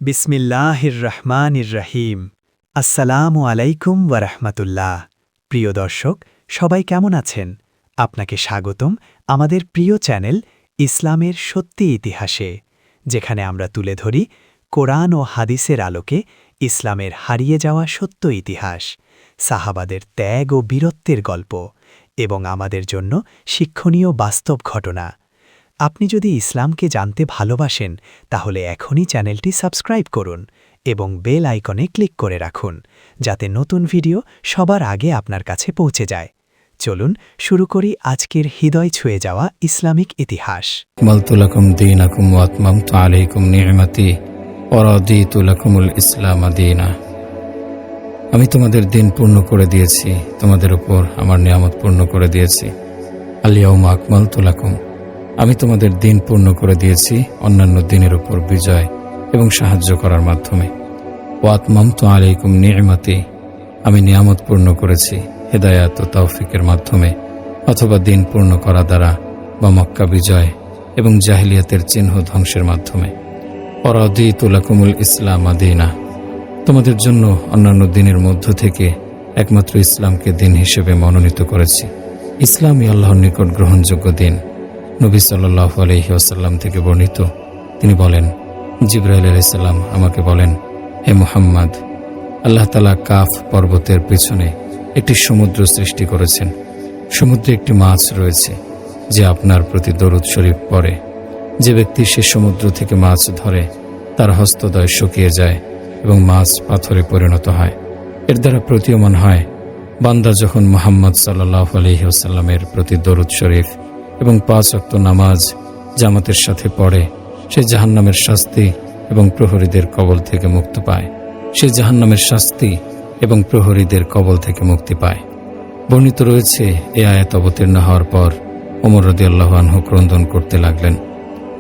বিসমিল্লাহির রহমানির রহিম। আসসালামু আলাইকুম ওয়ারাহমাতুল্লাহ। প্রিয় দর্শক, সবাই কেমন আছেন? আপনাকে স্বাগতম আমাদের প্রিয় চ্যানেল ইসলামের সত্যি ইতিহাসে, যেখানে আমরা তুলে ধরি কোরআন ও হাদিসের আলোকে ইসলামের হারিয়ে যাওয়া সত্য ইতিহাস, সাহাবাদের ত্যাগ ও বীরত্বের গল্প এবং আমাদের জন্য শিক্ষণীয় বাস্তব ঘটনা। আপনি যদি ইসলামকে জানতে ভালোবাসেন, তাহলে এখনই চ্যানেলটি সাবস্ক্রাইব করুন এবং বেল আইকনে ক্লিক করে রাখুন, যাতে নতুন ভিডিও সবার আগে আপনার কাছে পৌঁছে যায়। চলুন শুরু করি আজকের হৃদয় ছুঁয়ে যাওয়া ইসলামিক ইতিহাস। আকমালতু লাকুম দীনাকুম ওয়া আতমামতু আলাইকুম নি'মাতি ওয়া রাদিতু লাকুমুল ইসলাম দীনা। আমি তোমাদের দিন পূর্ণ করে দিয়েছি, তোমাদের উপর আমার নিয়ামত পূর্ণ করে দিয়েছি। আল ইয়াউমা আকমালতু লাকুম, আমি তোমাদের দিন পূর্ণ করে দিয়েছি অন্যান্য দিনের উপর বিজয় এবং সাহায্য করার মাধ্যমে। ওয়া আতমামতু আলাইকুম নি'মাতি, আমি নিয়ামত পূর্ণ করেছি হেদায়াত ও তৌফিকের মাধ্যমে, অথবা দিন পূর্ণ করা দ্বারা বা মক্কা বিজয় এবং জাহিলিয়াতের চিহ্ন ধ্বংসের মাধ্যমে। ওয়া রাদিতু লাকুমুল ইসলাম দীনা, তোমাদের জন্য অন্যান্য দিনের মধ্য থেকে একমাত্র ইসলামকে দিন হিসেবে মনোনীত করেছি। ইসলামই আল্লাহর নিকট গ্রহণযোগ্য দিন। নবী সাল্লাল্লাহু আলাইহি ওয়াসাল্লাম থেকে বর্ণিত, তিনি বলেন, জিবরাইল আলাইহিস সালাম আমাকে বলেন, হে মুহাম্মদ, আল্লাহ তাআলা কাফ পর্বতের পেছনে একটি সমুদ্র সৃষ্টি করেছেন। সমুদ্রে একটি মাছ রয়েছে যে আপনার প্রতি দরুদ শরীফ পড়ে। যে ব্যক্তি সে সমুদ্র থেকে মাছ ধরে, তার হস্তদ্বয় শুকিয়ে যায় এবং মাছ পাথরে পরিণত হয়। এর দ্বারা প্রতীয়মান হয়, বান্দা যখন মুহাম্মদ সাল্লাল্লাহু আলাইহি ওয়াসাল্লামের প্রতি দরুদ শরীফ এবং 5 ওয়াক্ত নামাজ জামাতের সাথে পড়ে, সে জাহান্নামের শাস্তি এবং প্রহরীদের কবল থেকে মুক্তি পায়। সে জাহান্নামের শাস্তি এবং প্রহরীদের কবল থেকে মুক্তি পায়। বর্ণিত রয়েছে, এ আয়াত অবতীর্ণ হওয়ার পর ওমর রাদিয়াল্লাহু আনহু ক্রন্দন করতে লাগলেন।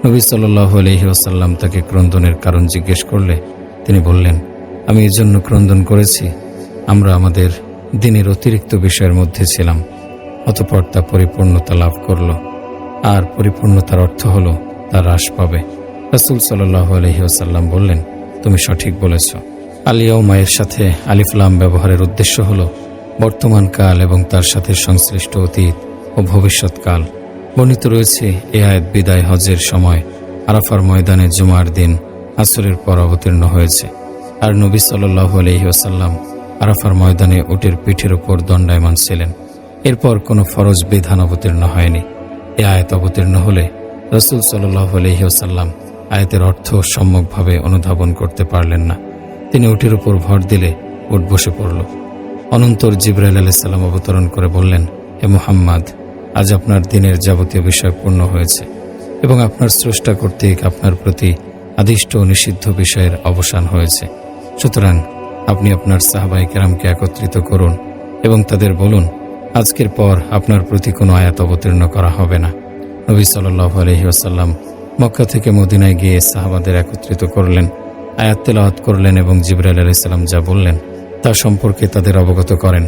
নবী সাল্লাল্লাহু আলাইহি ওয়াসাল্লাম তাকে ক্রন্দনের কারণ জিজ্ঞেস করলে তিনি বললেন, আমি এজন্য ক্রন্দন করেছি, আমরা আমাদের দিনের অতিরিক্ত বিষয়ের মধ্যে ছিলাম, অতঃপর তা পরিপূর্ণতা লাভ করল, আর পরিপূর্ণতার অর্থ হল তা হ্রাস পাবে। রাসূল সাল্লাল্লাহু আলাইহি ওয়াসাল্লাম বললেন, তুমি সঠিক বলেছ। আল ইয়াউমা এর সাথে আলিফ লাম ব্যবহারের উদ্দেশ্য হল বর্তমান কাল এবং তার সাথে সংশ্লিষ্ট অতীত ও ভবিষ্যৎকাল। বর্ণিত রয়েছে, এ আয়াত বিদায় হজের সময় আরাফার ময়দানে জুমার দিন আসরের পর অবতীর্ণ হয়েছে। আর নবী সাল্লাল্লাহু আলাইহি ওয়াসাল্লাম আরাফার ময়দানে উটের পিঠের উপর দণ্ডায়মান ছিলেন। এরপর কোনো ফরজ বিধান অবতীর্ণ হয়নি। এ আয়াত অবতীর্ণ হলে রাসূল সাল্লাল্লাহু আলাইহি ওয়াসাল্লাম আয়াতের অর্থ সম্যকভাবে অনুধাবন করতে পারলেন না। তিনি উটের উপর ভর দিলে উট বসে পড়ল। অনন্তর জিবরাইল আলাইহিস সালাম অবতরণ করে বললেন, হে মুহাম্মদ, আজ আপনার দিনের যাবতীয় বিষয় পূর্ণ হয়েছে এবং আপনার স্রষ্টা কর্তৃক আপনার প্রতি আদিষ্ট ও নিষিদ্ধ বিষয়ের অবসান হয়েছে। সুতরাং আপনি আপনার সাহাবায়ে কেরামকে একত্রিত করুন এবং তাদের বলুন, আজকের পর আপনার প্রতি কোনো আয়াত অবতীর্ণ করা হবে না। নবী সাল্লাল্লাহু আলাইহি ওয়াসাল্লাম মক্কা থেকে মদিনায় গিয়ে সাহাবাদের একত্রিত করলেন, আয়াত তেলাওয়াত করলেন এবং জিবরাইল আলাইহিস সালাম যা বললেন তা সম্পর্কে তাদের অবগত করেন।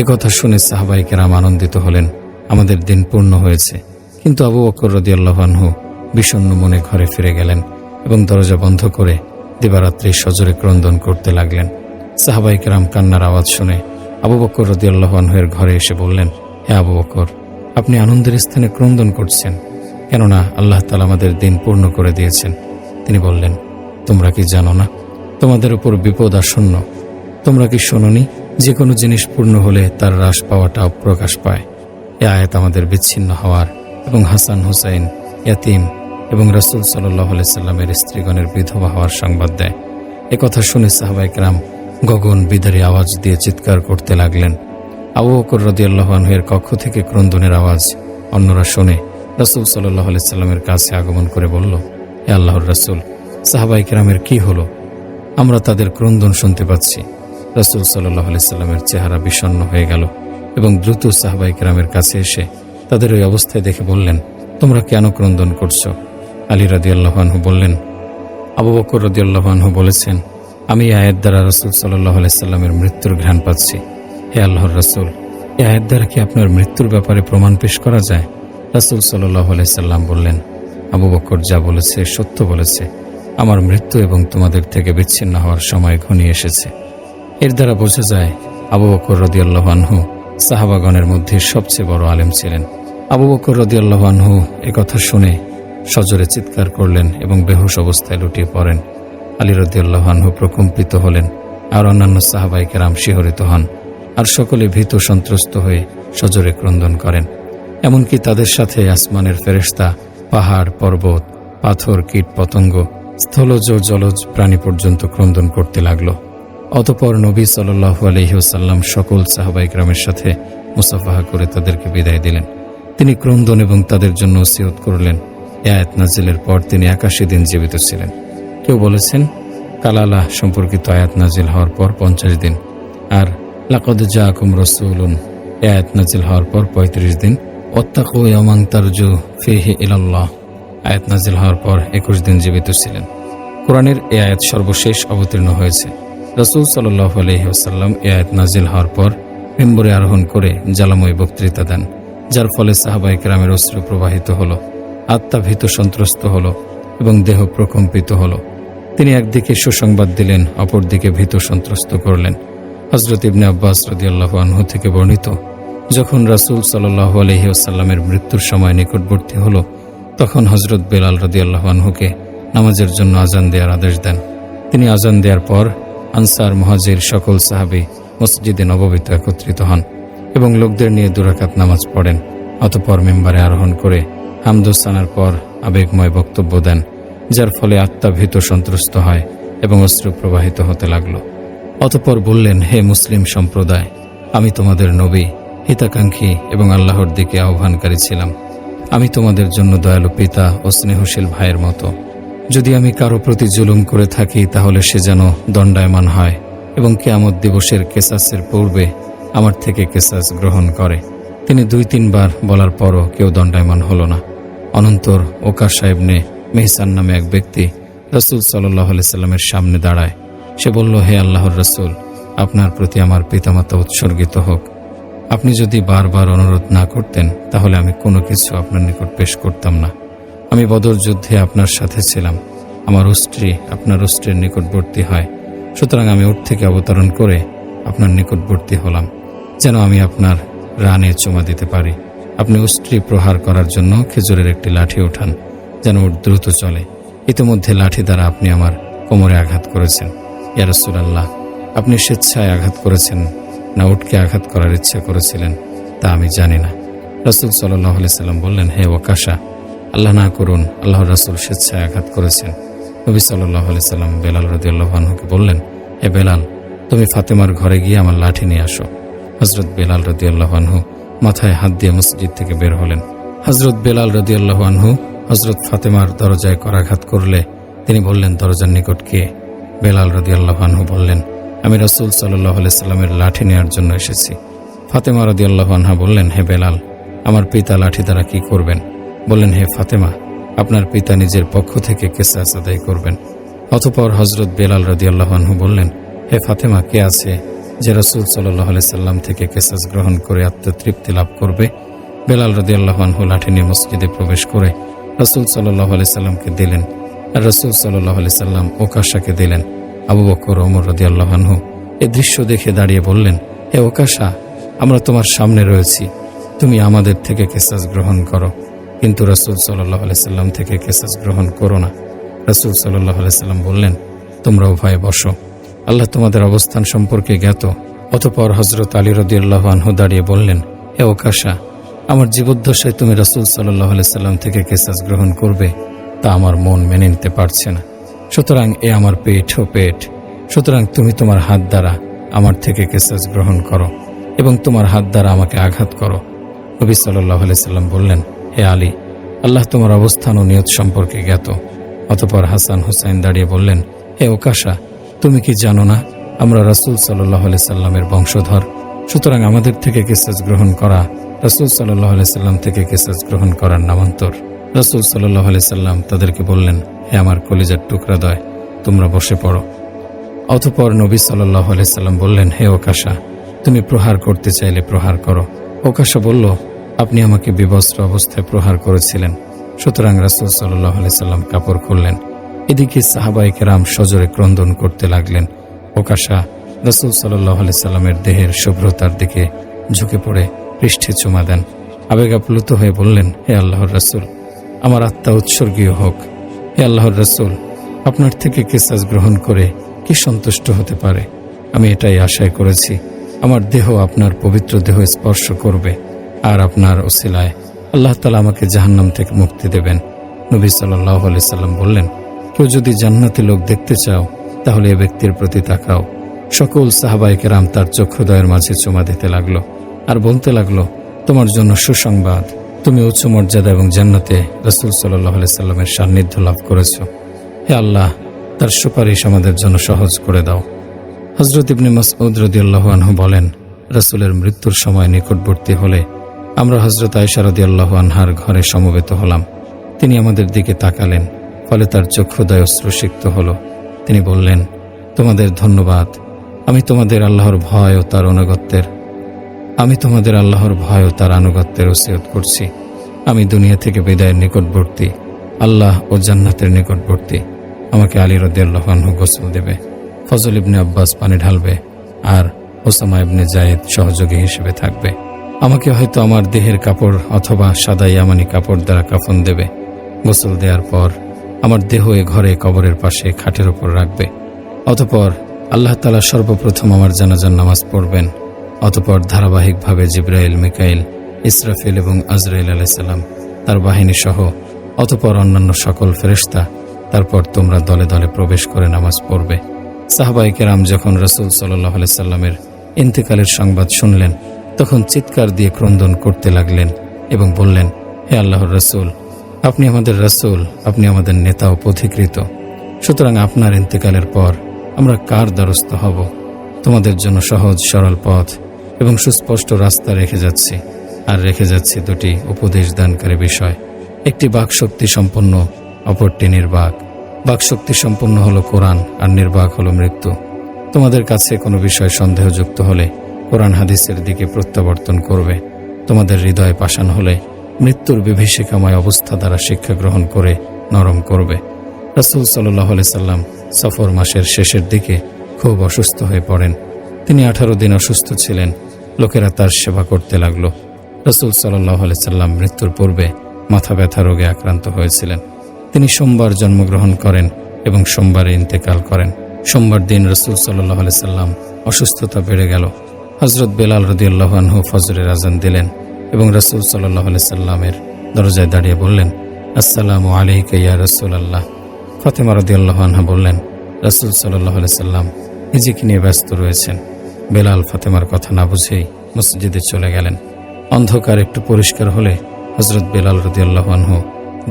একথা শুনে সাহাবায়ে কেরাম আনন্দিত হলেন, আমাদের দিন পূর্ণ হয়েছে। কিন্তু আবু বকর রাদিয়াল্লাহু আনহু বিষণ্ণ মনে ঘরে ফিরে গেলেন এবং দরজা বন্ধ করে দিবারাত্রি সজোরে ক্রন্দন করতে লাগলেন। সাহাবায়ে কেরাম কান্নার আওয়াজ শুনে আবু বকর রাদিয়াল্লাহু আনহু এর ঘরে এসে বললেন, হে আবু বকর, আপনি আনন্দের স্থানে ক্রন্দন করছেন, কেননা আল্লাহ তাআলা আমাদের দিন পূর্ণ করে দিয়েছেন। তিনি বললেন, তোমরা কি জানো না তোমাদের উপর বিপদ আসন্ন? তোমরা কি শোনোনি যে কোনো জিনিস পূর্ণ হলে তার হ্রাস পাওয়াটাও প্রকাশ পায়? এ আয়াত আমাদের বিচ্ছিন্ন হওয়ার এবং হাসান হুসাইন, ইয়াতিম এবং রাসূল সাল্লাল্লাহু আলাইহি সাল্লামের স্ত্রীগণের বিধবা হওয়ার সংবাদ দেয়। একথা শুনে সাহাবায়ে কেরাম গগন বিদারী আওয়াজ দিয়ে চিৎকার করতে লাগলেন। আবু বকর রাদিয়াল্লাহু আনহু এর কক্ষ থেকে ক্রন্দনের আওয়াজ অন্যরা শুনে রাসূল সাল্লাল্লাহু আলাইহি সাল্লামের কাছে আগমন করে বলল, হে আল্লাহর রাসূল, সাহাবায়ে কেরামের কি হলো? আমরা তাদের ক্রন্দন শুনতে পাচ্ছি। রাসূল সাল্লাল্লাহু আলাইহি সাল্লামের চেহারা বিষণ্ণ হয়ে গেল এবং দ্রুত সাহাবায়ে কেরামের কাছে এসে তাদের ওই অবস্থায় দেখে বললেন, তোমরা কেন ক্রন্দন করছো? আলী রাদিয়াল্লাহু আনহু বললেন, আবু বকর রাদিয়াল্লাহু আনহু বলেছেন, আমি এই আয়াত দ্বারা রাসূল সাল্লাল্লাহু আলাইহি সাল্লামের মৃত্যুর ঘ্রাণ পাচ্ছি। হে আল্লাহর রাসূল, এই আয়াত দ্বারা কি আপনার মৃত্যুর ব্যাপারে প্রমাণ পেশ করা যায়? রাসূল সাল্লাল্লাহু আলাইহি সাল্লাম বললেন, আবু বকর যা বলেছে সত্য বলেছে। আমার মৃত্যু এবং তোমাদের থেকে বিচ্ছিন্ন হওয়ার সময় ঘনিয়ে এসেছে। এর দ্বারা বোঝা যায় আবু বকর রাদিয়াল্লাহু আনহু সাহাবাগণের মধ্যে সবচেয়ে বড় আলেম ছিলেন। আবু বকর রাদিয়াল্লাহু আনহু একথা শুনে সজোরে চিৎকার করলেন এবং বেহুশ অবস্থায় লুটিয়ে পড়েন। আলী রাদিয়াল্লাহু আনহু প্রকম্পিত হলেন, আর অন্যান্য সাহাবায়ে কেরাম শিহরিত হন, আর সকলে ভীত সন্ত্রস্ত হয়ে সজোরে ক্রন্দন করেন। এমনকি তাদের সাথে আসমানের ফেরেশতা, পাহাড়, পর্বত, পাথর, কীট, পতঙ্গ, স্থলজ ও জলজ প্রাণী পর্যন্ত ক্রন্দন করতে লাগল। অতঃপর নবী সাল্লাল্লাহু আলাইহি ওয়াসাল্লাম সকল সাহাবায়ে কেরামের সাথে মুসাফাহা করে তাদেরকে বিদায় দিলেন। তিনি ক্রন্দন এবং তাদের জন্য ওসিয়ত করলেন। এ আয়াত নাজিলের পর তিনি 81 দিন জীবিত ছিলেন। কেউ বলেছেন কালালা সম্পর্কিত আয়াত নাজিল হওয়ার পর 50 দিন, আর লাকাদ জাআকুম রাসূলুন এ আয়াত নাজিল হওয়ার পর 35 দিন, ওয়াত্তাকু ইয়াওমান তারজু ফীহি ইলাল্লাহ আয়াত নাজিল হওয়ার পর 21 দিন জীবিত ছিলেন। কোরআনের এ আয়াত সর্বশেষ অবতীর্ণ হয়েছে। রাসূল সাল্লাল্লাহু আলাইহি ওয়াসাল্লাম এ আয়াত নাজিল হওয়ার পর মিম্বরে আরোহণ করে জ্বালাময় বক্তৃতা দেন, যার ফলে সাহাবায়ে কেরামের অশ্রু প্রবাহিত হলো, আত্মা ভীত সন্ত্রস্ত হলো এবং দেহ প্রকম্পিত হলো। তিনি একদিকে সুসংবাদ দিলেন, অপরদিকে ভীত সন্ত্রস্ত করলেন। হযরত ইবনে আব্বাস রাদিয়াল্লাহু আনহু থেকে বর্ণিত, যখন রাসূল সাল্লাল্লাহু আলাইহি ওয়াসাল্লামের মৃত্যুর সময় নিকটবর্তী হলো, তখন হযরত বেলাল রাদিয়াল্লাহু আনহুকে নামাজের জন্য আজান দেওয়ার আদেশ দেন। তিনি আজান দেওয়ার পর আনসার, মুহাজির সকল সাহাবী মসজিদে নববীতে একত্রিত হন এবং লোকদের নিয়ে 2 রাকাত নামাজ পড়েন। অতঃপর মিম্বারে আরোহণ করে হামদোসানার পর আবেগময় বক্তব্য দেন, যার ফলে আত্মা ভীত সন্ত্রস্ত হয় এবং অশ্রু প্রবাহিত হতে লাগল। অতঃপর বললেন, হে মুসলিম সম্প্রদায়, আমি তোমাদের নবী, হিতাকাঙ্ক্ষী এবং আল্লাহর দিকে আহ্বানকারী ছিলাম। আমি তোমাদের জন্য দয়ালু পিতা ও স্নেহশীল ভাইয়ের মতো। যদি আমি কারো প্রতি জুলুম করে থাকি, তাহলে সে যেন দণ্ডায়মান হয় এবং কিয়ামত দিবসের কেসাসের পূর্বে আমার থেকে কেসাস গ্রহণ করে। তিনি 2-3 বার বলার পরও কেউ দণ্ডায়মান হল না। অনন্তর ওকাশা ইবনে মেহসান নামে এক ব্যক্তি রাসূল সাল্লাল্লাহু আলাইহি সাল্লামের সামনে দাঁড়ায়। সে বলল, হে আল্লাহর রাসূল, আপনার প্রতি আমার পিতামাতা উৎসর্গিত হোক। আপনি যদি বারবার অনুরোধ না করতেন, তাহলে আমি কোনো কিছু আপনার নিকট পেশ করতাম না। আমি বদর যুদ্ধে আপনার সাথে ছিলাম। আমার স্ত্রী আপনার স্ত্রীর নিকটবর্তী হয়, সুতরাং আমি উট থেকে অবতরণ করে আপনার নিকটবর্তী হলাম, যেন আমি আপনার রানে চুমা দিতে পারি। আপনি স্ত্রী প্রহার করার জন্য খেজুরের একটি লাঠি ওঠান, যেন উট দ্রুত চলে। ইতিমধ্যে লাঠি দ্বারা আপনি আমার কোমরে আঘাত করেছেন। ইয়া রাসূলুল্লাহ, আপনি স্বেচ্ছায় আঘাত করেছেন না উটকে আঘাত করার ইচ্ছা করেছিলেন, তা আমি জানি না। রাসূল সাল্লাল্লাহু আলাইহি সাল্লাম বললেন, হে ওকাশা, আল্লাহ না করুন, আল্লাহর রাসূল স্বেচ্ছায় আঘাত করেছেন। নবী সাল্লাল্লাহু আলাইহি সাল্লাম বেলাল রাদিয়াল্লাহু আনহুকে বললেন, হে বেলাল, তুমি ফাতেমার ঘরে গিয়ে আমার লাঠি নিয়ে আসো। হযরত বেলাল রাদিয়াল্লাহু আনহু মাথায় হাত দিয়ে মসজিদ থেকে বের হলেন। হযরত বেলাল রাদিয়াল্লাহু আনহু হযরত ফাতেমার দরজায় করাঘাত করলে তিনি বললেন, দরজার নিকট কে? বেলাল রাদিয়াল্লাহু আনহু বললেন, আমি রাসূল সাল্লাল্লাহু আলাইহি সাল্লামের লাঠি নেওয়ার জন্য এসেছি। ফাতেমা রাদিয়াল্লাহু আনহা বললেন, হে বেলাল, আমার পিতা লাঠি দ্বারা কি করবেন? বললেন, হে ফাতেমা, আপনার পিতা নিজের পক্ষ থেকে কিসাস আদায় করবেন। অতঃপর হযরত বেলাল রাদিয়াল্লাহু আনহু বললেন, হে ফাতেমা, কে আছে যে রাসূল সাল্লাল্লাহু আলাইহি সাল্লাম থেকে কিসাস গ্রহণ করে আত্মতৃপ্তি লাভ করবে? বেলাল রাদিয়াল্লাহু আনহু লাঠি নিয়ে মসজিদে প্রবেশ করে রাসূল সাল্লাল্লাহু আলাইহি সাল্লামকে দিলেন, আর রাসূল সাল্লাল্লাহু আলাইহি সাল্লাম ওকাশাকে দিলেন। আবু বকর, ওমর রাদিয়াল্লাহু আনহু এই দৃশ্য দেখে দাঁড়িয়ে বললেন, হে ওকাশা, আমরা তোমার সামনে রয়েছি, তুমি আমাদের থেকে কিসাস গ্রহণ করো, কিন্তু রাসূল সাল্লাল্লাহু আলাইহি সাল্লাম থেকে কিসাস গ্রহণ করো না। রাসূল সাল্লাল্লাহু আলাইহি সাল্লাম বললেন, তোমরা উভয়ে বসো, আল্লাহ তোমাদের অবস্থান সম্পর্কে জ্ঞাত। অতঃপর হযরত আলী রাদিয়াল্লাহু আনহু দাঁড়িয়ে বললেন, হে ওকাশা, আমার জীবদ্দশায় তুমি রাসূল সাল্লাল্লাহু আলাইহি সাল্লাম থেকে কিসাস গ্রহণ করবে, তা আমার মন মেনে নিতে পারছে না। সুতরাং এ আমার পেট ও পেট, সুতরাং তুমি তোমার হাত দ্বারা আমার থেকে কিসাস গ্রহণ করো এবং তোমার হাত দ্বারা আমাকে আঘাত করো। নবী সাল্লাল্লাহু আলাইহি সাল্লাম বললেন, হে আলী, আল্লাহ তোমার অবস্থান ও নিয়ত সম্পর্কে জ্ঞাত। অতঃপর হাসান হুসাইন দাঁড়িয়ে বললেন, হে ওকাশা, তুমি কি জানো না আমরা রাসূল সাল্লাল্লাহু আলাইহি সাল্লামের বংশধর? সুতরাং আমাদের থেকে কিসাস গ্রহণ করা রাসূল সাল্লাল্লাহু আলাইহি সাল্লাম থেকে কিসাস গ্রহণ করার নামান্তর। রাসূল সাল্লাল্লাহু আলাইহি সাল্লাম তাদেরকে বললেন, হে আমার কলিজার টুকরা দয়, তোমরা বসে পড়ো। অতঃপর নবী সাল্লাল্লাহু আলাইহি সাল্লাম বললেন, হে ওকাশা, তুমি প্রহার করতে চাইলে প্রহার করো। ওকাশা বলল, আপনি আমাকে বিবস্ত্র অবস্থায় প্রহার করেছিলেন। সুতরাং রাসূল সাল্লাল্লাহু আলাইহি সাল্লাম কাপড় খুললেন এদিকে সাহাবায়ে কেরাম সজোরে ক্রন্দন করতে লাগলেন। ওকাশা রাসূল সাল্লাল্লাহু আলাইহি সাল্লামের দেহের শুভ্রতার দিকে ঝুঁকে পড়ে পৃষ্ঠে চুমা দেন। আবেগাপ্লুত হয়ে বললেন, হে আল্লাহর রাসূল, আমার আত্মা উৎসর্গীয় হোক। হে আল্লাহর রাসূল, আপনার থেকে কিসাস গ্রহণ করে কি সন্তুষ্ট হতে পারে? আমি এটাই আশায় করেছি, আমার দেহ আপনার পবিত্র দেহ স্পর্শ করবে, আর আপনার ওসিলায় আল্লাহ তাআলা আমাকে জাহান্নাম থেকে মুক্তি দেবেন। নবী সাল্লাল্লাহু আলাইহি সাল্লাম বললেন, কেউ যদি জান্নাতি লোক দেখতে চাও তাহলে এ ব্যক্তির প্রতি তাকাও। সকল সাহাবায়ে কেরাম তার চক্ষুদ্বয়ের মাঝে চুমা দিতে লাগলো আর বলতে লাগলো, তোমার জন্য সুসংবাদ, তুমি উচ্চ মর্যাদা এবং জান্নাতে রাসূল সাল্লাল্লাহু আলাইহি সাল্লামের সান্নিধ্য লাভ করেছো। হে আল্লাহ, তার সুপারিশ আমাদের জন্য সহজ করে দাও। হযরত ইবনে মাসউদ রাদিয়াল্লাহু আনহু বলেন, রাসূলের মৃত্যুর সময় নিকটবর্তী হলে আমরা হযরত আয়েশা রাদিয়াল্লাহু আনহার ঘরে সমবেত হলাম। তিনি আমাদের দিকে তাকালেন, ফলে তার চক্ষুদ্বয় অশ্রুসিক্ত হলো। তিনি বললেন, তোমাদের ধন্যবাদ, আমি তোমাদের আল্লাহর ভয় ও তার আনুগত্যের ওসিয়ত করছি। আমি দুনিয়া থেকে বিদায়ের নিকটবর্তী, আল্লাহ ও জান্নাতের নিকটবর্তী। আমাকে আলী রাদিয়াল্লাহু আনহু গোসল দেবে, ফজল ইবনে আব্বাস পানি ঢালবে, আর ওসামা ইবনে যায়েদ সহযোগী হিসেবে থাকবে। আমাকে হয়তো আমার দেহের কাপড় অথবা সাদা ইয়ামানি কাপড় দ্বারা কাফন দেবে। গোসল দেওয়ার পর আমার দেহ এ ঘরে কবরের পাশে খাটের উপর রাখবে। অতঃপর আল্লাহ তাআলা সর্বপ্রথম আমার জানাজার নামাজ পড়বেন। অতঃপর ধারাবাহিকভাবে জিবরাইল, মিকাইল, ইসরাফিল এবং আজরাইল আলাইহিস সালাম তার বাহিনী সহ, অতঃপর অন্যান্য সকল ফেরেশতা। তারপর তোমরা দলে দলে প্রবেশ করে নামাজ পড়বে। সাহাবায়ে কেরাম যখন রাসূল সাল্লাল্লাহু আলাইহি সাল্লামের ইন্তেকালের সংবাদ শুনলেন, তখন চিৎকার দিয়ে ক্রন্দন করতে লাগলেন এবং বললেন, হে আল্লাহর রাসূল, আপনি আমাদের রাসূল, আপনি আমাদের নেতা ও পথিকৃত। সুতরাং আপনার ইন্তেকালের পর আমরা কার দ্বারস্থ হব? তোমাদের জন্য সহজ সরল পথ এবং সুস্পষ্ট রাস্তা রেখে যাচ্ছি দুটি উপদেশ দানকারী বিষয়। একটি বাকশক্তি সম্পন্ন, অপরটি নির্বাক। বাকশক্তি সম্পন্ন হলো কোরআন, আর নির্বাক হলো মৃত্যু। তোমাদের কাছে কোনো বিষয় সন্দেহযুক্ত হলে কোরআন হাদিসের দিকে প্রত্যাবর্তন করবে। তোমাদের হৃদয় পাষাণ হলে মৃত্যুর বিভীষিকাময় অবস্থা দ্বারা শিক্ষা গ্রহণ করে নরম করবে। রাসূল সাল্লাল্লাহু আলাইহি সাল্লাম সফর মাসের শেষের দিকে খুব অসুস্থ হয়ে পড়েন। তিনি 18 দিন অসুস্থ ছিলেন। লোকেরা তার সেবা করতে লাগলো। রাসূল সাল্লাল্লাহু আলাইহি সাল্লাম মৃত্যুর পূর্বে মাথা ব্যথা রোগে আক্রান্ত হয়েছিলেন। তিনি সোমবার জন্মগ্রহণ করেন এবং সোমবারে ইন্তেকাল করেন। সোমবার দিন রাসূল সাল্লাল্লাহু আলাইহি সাল্লাম অসুস্থতা বেড়ে গেল। হযরত বেলাল রাদিয়াল্লাহু আনহু ফজরের আযান দিলেন এবং রাসূল সাল্লাল্লাহু আলাইহি সাল্লামের দরজায় দাঁড়িয়ে বললেন, আসসালামু আলাইকা ইয়া রাসূলাল্লাহ। ফাতেমা রাদিয়াল্লাহু আনহা বললেন, রাসূল সাল্লাল্লাহু আলাইহি সাল্লাম নিজেকে নিয়ে ব্যস্ত রয়েছেন। বেলাল ফাতেমার কথা না বুঝেই মসজিদে চলে গেলেন। অন্ধকার একটু পরিষ্কার হলে হযরত বেলাল রাদিয়াল্লাহু আনহু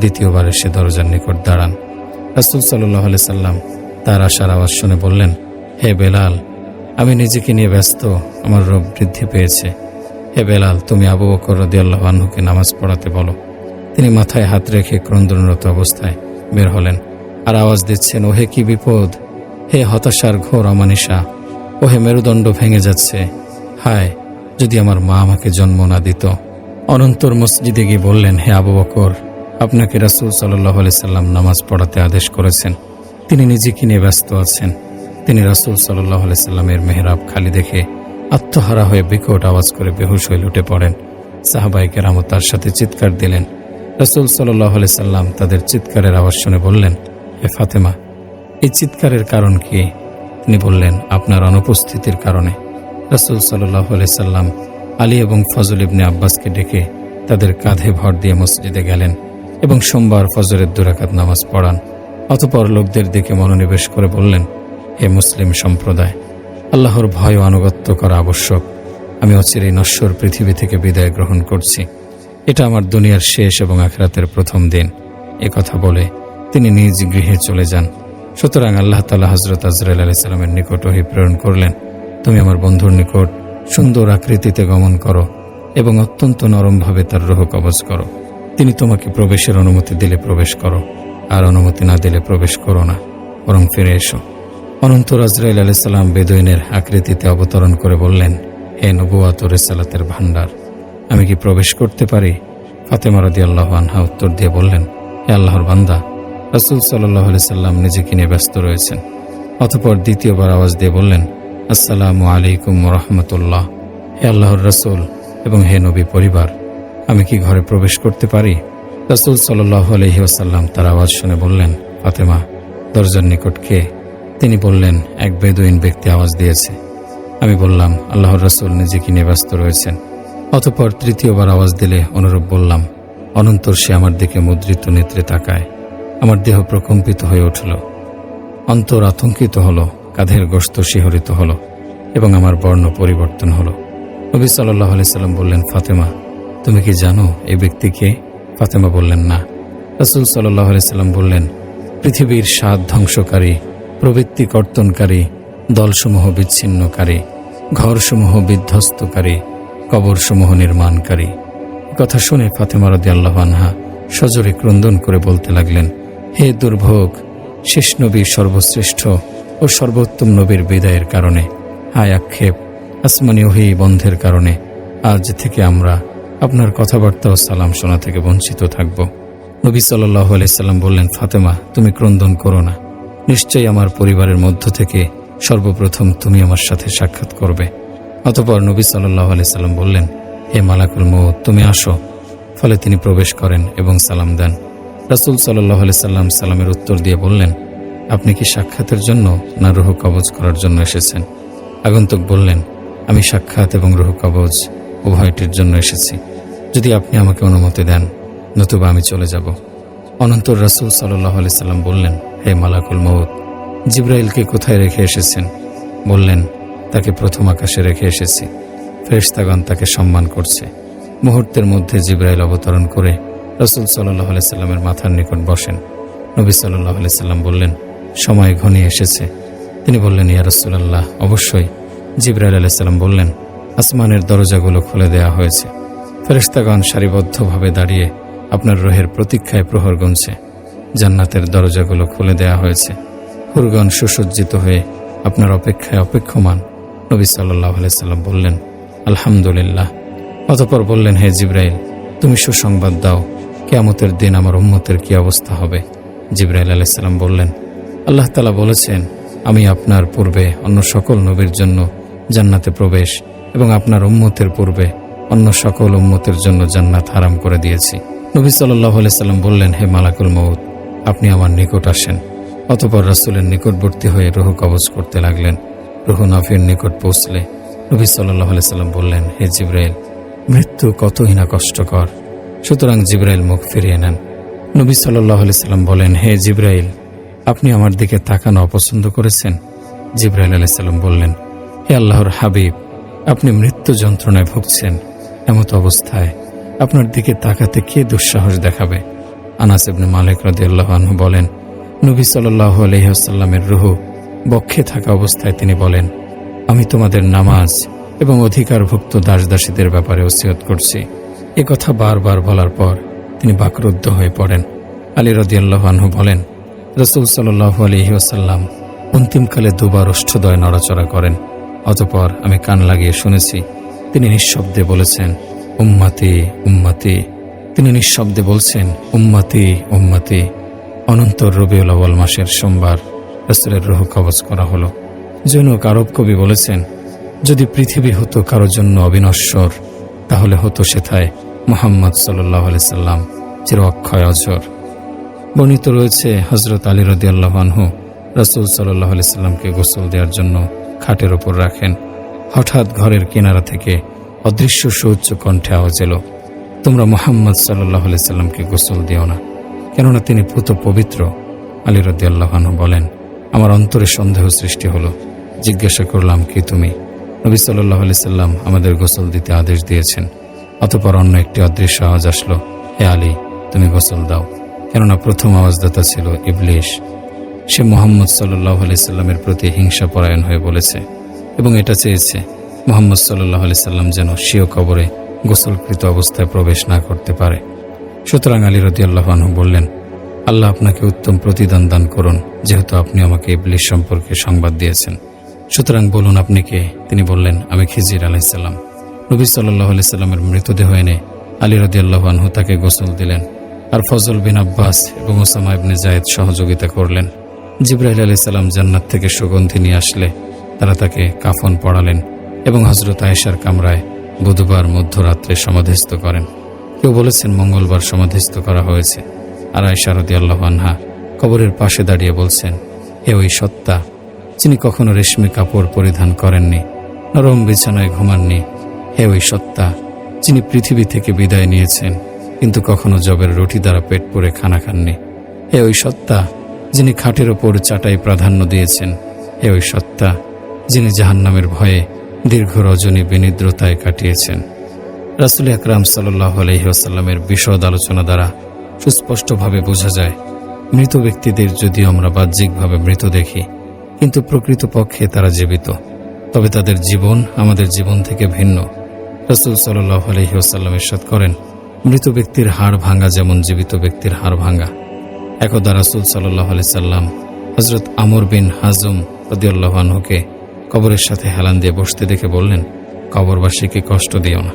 দ্বিতীয়বার এসে দরজার নিকট দাঁড়ান। রাসূল সাল্লাল্লাহু আলাইহি সাল্লাম তার আসার আওয়াজ শুনে বললেন, হে বেলাল, আমি নিজেকে নিয়ে ব্যস্ত, আমার রোগ বৃদ্ধি পেয়েছে। হে বেলাল, তুমি আবু বকর রাদিয়াল্লাহু আনহুকে নামাজ পড়াতে বলো। তিনি মাথায় হাত রেখে ক্রন্দনরত অবস্থায় বের হলেন আর আওয়াজ দিচ্ছেন, ওহে কি বিপদ, হে হতাশার ঘোর অমানিসা, ওহে মেরুদণ্ড ভেঙে যাচ্ছে। হায়, যদি আমার মা আমাকে জন্ম না দিত। অনন্তর মসজিদে গিয়ে বললেন, হে আবু বকর, আপনাকে রাসূল সাল্লাল্লাহু আলাইহি সাল্লাম নামাজ পড়াতে আদেশ করেছেন। তিনি নিজেকে নিয়ে ব্যস্ত আছেন। তিনি রাসূল সাল্লাল্লাহু আলাইহি সাল্লামের মেহরাব খালি দেখে আত্মহারা হয়ে বিকট আওয়াজ করে বেহুশ হয়ে লুটে পড়েন। সাহাবায়ে কেরাম তার সাথে চিৎকার দিলেন। রাসূল সাল্লাল্লাহু আলাইহি সাল্লাম তাদের চিৎকারের আওয়াজ শুনে বললেন, হে ফাতেমা, এই চিৎকারের কারণ কি? তিনি বললেন, আপনার অনুপস্থিতির কারণে। রাসূল সাল্লাল্লাহু আলাইহি সাল্লাম আলী এবং ফজল ইবনে আব্বাসকে ডেকে তাদের কাঁধে ভর দিয়ে মসজিদে গেলেন এবং সোমবার ফজরের 2 রাকাত নামাজ পড়ান। অতঃপর লোকদের দিকে মনোনিবেশ করে বললেন, হে মুসলিম সম্প্রদায়, আল্লাহর ভয় ও আনুগত্য করা আবশ্যক। আমি অচিরেই নশ্বর পৃথিবী থেকে বিদায় গ্রহণ করছি। এটা আমার দুনিয়ার শেষ এবং আখিরাতের প্রথম দিন। কথা বলে তিনি নিজ গৃহে চলে যান। সুতরাং আল্লাহ তাআলা হযরত আজরাইল আলাইহিস সালামের নিকট ওহী প্রেরণ করলেন, তুমি আমার বন্ধুর নিকট সুন্দর আকৃতিতে গমন করো এবং অত্যন্ত নরমভাবে তার রূহ কবজ করো। তিনি তোমাকে প্রবেশের অনুমতি দিলে প্রবেশ করো, আর অনুমতি না দিলে প্রবেশ করো না, বরং ফিরে এসো। অনন্তর আজরাইল আলাইহিস সালাম বেদুইনের আকৃতিতে অবতরণ করে বললেন, হে নবুয়ত ও রিসালাতের ভান্ডার, আমি কি প্রবেশ করতে পারি? ফাতেমা রাদিয়াল্লাহু আনহা উত্তর দিয়ে বললেন, হে আল্লাহর বান্দা, রাসূল সাল্লাল্লাহু আলাইহি সাল্লাম নিজেকে নিয়ে ব্যস্ত রয়েছেন। অতঃপর দ্বিতীয়বার আওয়াজ দিয়ে বললেন, আসসালামু আলাইকুম ওয়া রাহমাতুল্লাহ। হে আল্লাহর রাসূল এবং হে নবী পরিবার, আমি কি ঘরে প্রবেশ করতে পারি? রাসূল সাল্লাল্লাহু আলাইহি ওয়াসাল্লাম তার আওয়াজ শুনে বললেন, ফাতেমা, দরজার নিকট কে? তিনি বললেন, এক বেদুইন ব্যক্তি আওয়াজ দিয়েছে। আমি বললাম, আল্লাহর রাসূল নিজেকে নিয়ে ব্যস্ত রয়েছেন। অতঃপর তৃতীয়বার আওয়াজ দিলে অনুরূপ বললাম। অনন্তর সে আমার দিকে মুদ্রিত নেত্রে তাকায়। আমার দেহ প্রকম্পিত হয়ে উঠল, অন্তর আতঙ্কিত হল, কাঁধের গোশত শিহরিত হল এবং আমার বর্ণ পরিবর্তন হল। নবী সাল্লাল্লাহু আলাইহি সাল্লাম বললেন, ফাতেমা, তুমি কি জানো এই ব্যক্তি কে? ফাতেমা বললেন, না। রাসূল সাল্লাল্লাহু আলাইহি সাল্লাম বললেন, পৃথিবীর স্বাদ ধ্বংসকারী, প্রবৃত্তি কর্তনকারী, দলসমূহ বিচ্ছিন্নকারী, ঘরসমূহ বিধ্বস্তকারী, কবরসমূহ নির্মাণকারী। কথা শুনে ফাতেমা রাদিয়াল্লাহু আনহা সজোরে ক্রন্দন করে বলতে লাগলেন, হে দুর্ভোগ! শেষ নবী, সর্বশ্রেষ্ঠ ও সর্বোত্তম নবীর বিদায়ের কারণে, হায় আক্ষেপ! আসমানি ওহী বন্ধের কারণে আজ থেকে আমরা আপনার কথাবার্তা ও সালাম শোনা থেকে বঞ্চিত থাকব। নবী সাল্লাল্লাহু আলাইহি সাল্লাম বললেন, ফাতেমা, তুমি ক্রন্দন করো না। নিশ্চয়ই আমার পরিবারের মধ্য থেকে সর্বপ্রথম তুমি আমার সাথে সাক্ষাৎ করবে। অতঃপর নবী সাল্লাল্লাহু আলাইহি সাল্লাম বললেন, হে মালাকুল মউত, তুমি আসো। ফলে তিনি প্রবেশ করেন এবং সালাম দেন। রাসূল সাল্লাল্লাহু আলাইহি সাল্লাম সালামের উত্তর দিয়ে বললেন, আপনি কি সাক্ষাতের জন্য না রূহ কবজ করার জন্য এসেছেন? আগন্তুক বললেন, আমি সাক্ষাৎ এবং রূহ কবজ উভয়টির জন্য এসেছি। যদি আপনি আমাকে অনুমতি দেন, নতুবা আমি চলে যাব। অনন্তর রাসূল সাল্লাল্লাহু আলাইহি সাল্লাম বললেন, হে মালাকুল মউত, জিবরাইলকে কোথায় রেখে এসেছেন? বললেন, তাকে প্রথম আকাশে রেখে এসেছি। ফেরেশতাগণ তাকে সম্মান করছে। মুহূর্তের মধ্যে জিবরাইল অবতরণ করে রাসূল সাল্লাল্লাহু আলাইহি সাল্লামের মাথার নিকট বসেন। নবী সাল্লাল্লাহু আলাইহি সাল্লাম বললেন, সময় ঘনিয়ে এসেছে। তিনি বললেন, ইয়া রাসূলুল্লাহ, অবশ্যই। জিবরাইল আলাইহিস সালাম বললেন, আসমানের দরজাগুলো খুলে দেওয়া হয়েছে। ফেরেশতাগণ সারিবদ্ধভাবে দাঁড়িয়ে আপনার রূহের প্রতীক্ষায় প্রহর গুনছে। জান্নাতের দরজাগুলো খুলে দেওয়া হয়েছে। হুরগণ সুসজ্জিত হয়ে আপনার অপেক্ষায় অপেক্ষমান। নবী সাল্লাল্লাহু আলাইহি সাল্লাম বললেন, আলহামদুলিল্লাহ। অতঃপর বললেন, হে জিবরাইল, তুমি সুসংবাদ দাও, কিয়ামতের দিন আমার উম্মতের কি অবস্থা হবে? জিবরাইল আলাইহিস সালাম বললেন, আল্লাহ তাআলা বলেছেন, আমি আপনার পূর্বে অন্য সকল নবীর জন্য জান্নাতে প্রবেশ এবং আপনার উম্মতের পূর্বে অন্য সকল উম্মতের জন্য জান্নাত হারাম করে দিয়েছি। নবী সাল্লাল্লাহু আলাইহি সাল্লাম বললেন, হে মালাকুল মউত, আপনি আমার নিকট আসেন। অতঃপর রাসূলের নিকটবর্তী হয়ে রূহ কবজ করতে লাগলেন। রূহ নাফির নিকট পৌঁছলে নবী সাল্লাল্লাহু আলাইহি সাল্লাম বললেন, হে জিবরাইল, মৃত্যু কতই না কষ্টকর, সুতরাং জিবরাইল মুখ ফিরিয়ে নেন। নবী সাল্লাল্লাহু আলাইহি সাল্লাম বলেন, হে জিবরাইল, আপনি আমার দিকে তাকানো অপছন্দ করেছেন? জিবরাইল আলাইহিস সালাম বললেন, হে আল্লাহর হাবিব, আপনি মৃত্যু যন্ত্রণায় ভুগছেন। এমত অবস্থায় আপনার দিকে তাকাতে কে দুঃসাহস দেখাবে? আনাস ইবনে মালিক রাদিয়াল্লাহু আনহু বলেন, নবী সাল্লাল্লাহু আলাইহি ওয়াসাল্লামের রূহ বক্ষে থাকা অবস্থায় তিনি বলেন, আমি তোমাদের নামাজ এবং অধিকারভুক্ত দাসদাসীদের ব্যাপারে ওসিয়ত করছি। এ কথা বারবার বলার পর তিনি বাকরুদ্ধ হয়ে পড়েন। আলী রাদিয়াল্লাহু আনহু বলেন, রাসূল সাল্লাল্লাহু আলাইহি ওয়াসাল্লাম অন্তিমকালে দুবার ওষ্ঠদ্বয় নড়াচড়া করেন। অতঃপর আমি কান লাগিয়ে শুনেছি তিনি নিঃশব্দে বলেছেন, উম্মতি উম্মতি। তিনি নিঃশব্দে বলছেন, উম্মতি উম্মতি। অনন্তর রবিউল আউয়াল মাসের সোমবার রাসূলের রূহ কবজ করা হলো। জনক আরব কবি বলেছেন, যদি পৃথিবী হতো কারো জন্য অবিনশ্বর, তাহলে হতো সেথায় মুহাম্মদ সাল্লাল্লাহু আলাইহি সাল্লাম, চির অক্ষয় অজর। বর্ণিত রয়েছে, হযরত আলী রাদিয়াল্লাহু আনহু রাসূল সাল্লাল্লাহু আলাইহি সাল্লামকে গোসল দেওয়ার জন্য খাটের উপর রাখেন। হঠাৎ ঘরের কিনারা থেকে অদৃশ্য সুউচ্চ কণ্ঠে আওয়াজ এলো, তোমরা মুহাম্মদ সাল্লাল্লাহু আলাইহি সাল্লামকে গোসল দিও না, কেননা তিনি পুত পবিত্র। আলী রাদিয়াল্লাহু আনহু বলেন, আমার অন্তরে সন্দেহ সৃষ্টি হলো। জিজ্ঞাসা করলাম, কি তুমি? নবী সাল্লাল্লাহু আলাইহি সাল্লাম আমাদের গোসল দিতে আদেশ দিয়েছেন। অতঃপর অন্য একটি অদৃশ্য আওয়াজ আসলো, হে আলী, তুমি গোসল দাও। কেননা প্রথম আওয়াজদাতা ছিল ইবলিশ। সে মুহাম্মদ সাল্লাল্লাহু আলাইহি সাল্লামের প্রতি হিংসাপরায়ণ হয়ে বলেছে এবং এটা চেয়েছে মুহাম্মদ সাল্লাল্লাহু আলাইহি সাল্লাম যেন স্বীয় কবরে গোসলকৃত অবস্থায় প্রবেশ না করতে পারে। সুতরাং আলী রাদিয়াল্লাহু আনহু বললেন, আল্লাহ আপনাকে উত্তম প্রতিদান দান করুন, যেহেতু আপনি আমাকে ইবলিশ সম্পর্কে সংবাদ দিয়েছেন। সুতরাং বলুন, আপনি কে? তিনি বললেন, আমি খিজির আলাইহিস সালাম। নবী সাল্লাল্লাহু আলাইহি সাল্লামের মৃতদেহ এনে আলী রাদিয়াল্লাহু আনহু তাকে গোসল দিলেন। আর ফজল বিন আব্বাস এবং ওসামা ইবনে জায়েদ সহযোগিতা করলেন। জিবরাইল আলাইহিস সালাম জান্নাত থেকে সুগন্ধি নিয়ে আসলে তারা তাকে কাফন পরালেন এবং হযরত আয়েশার কামরায় বুধবার মধ্যরাত্রে সমাধিস্থ করেন। কেউ বলেছেন মঙ্গলবার সমাধিস্থ করা হয়েছে। আর আয়েশা রাদিয়াল্লাহু আনহা কবরের পাশে দাঁড়িয়ে বলছেন, হে ওই সত্তা যিনি কখনো রেশমি কাপড় পরিধান করেননি, নরম বিছানায় ঘুমাননি, হে ওই সত্তা যিনি পৃথিবী থেকে বিদায় নিয়েছেন কিন্তু কখনো জবের রুটি দ্বারা পেট পুরে খানা খাননি, হে ওই সত্তা যিনি খাটের ওপর চাটাই প্রাধান্য দিয়েছেন, হে ওই সত্তা যিনি জাহান্নামের ভয়ে দীর্ঘ রজনী বিনিদ্রতায় কাটিয়েছেন। রাসূল আকরাম সাল্লাল্লাহু আলাইহি ওয়াসাল্লামের বিশদ আলোচনা দ্বারা সুস্পষ্টভাবে বোঝা যায়, মৃত ব্যক্তিদের যদিও আমরা বাহ্যিকভাবে মৃত দেখি কিন্তু প্রকৃতপক্ষে তারা জীবিত, তবে তাদের জীবন আমাদের জীবন থেকে ভিন্ন। রাসূল সাল্লাল্লাহু আলাইহি ওয়াসাল্লাম ইরশাদ করেন, মৃত ব্যক্তির হাড় ভাঙা যেমন জীবিত ব্যক্তির হাড় ভাঙা। একদা রাসূল সাল্লাল্লাহু আলাইহি সাল্লাম হযরত আমর বিন হাজম রাদিয়াল্লাহু আনহুকে কবরের সাথে হেলান দিয়ে বসতে দেখে বললেন, কবরবাসীকে কষ্ট দিও না।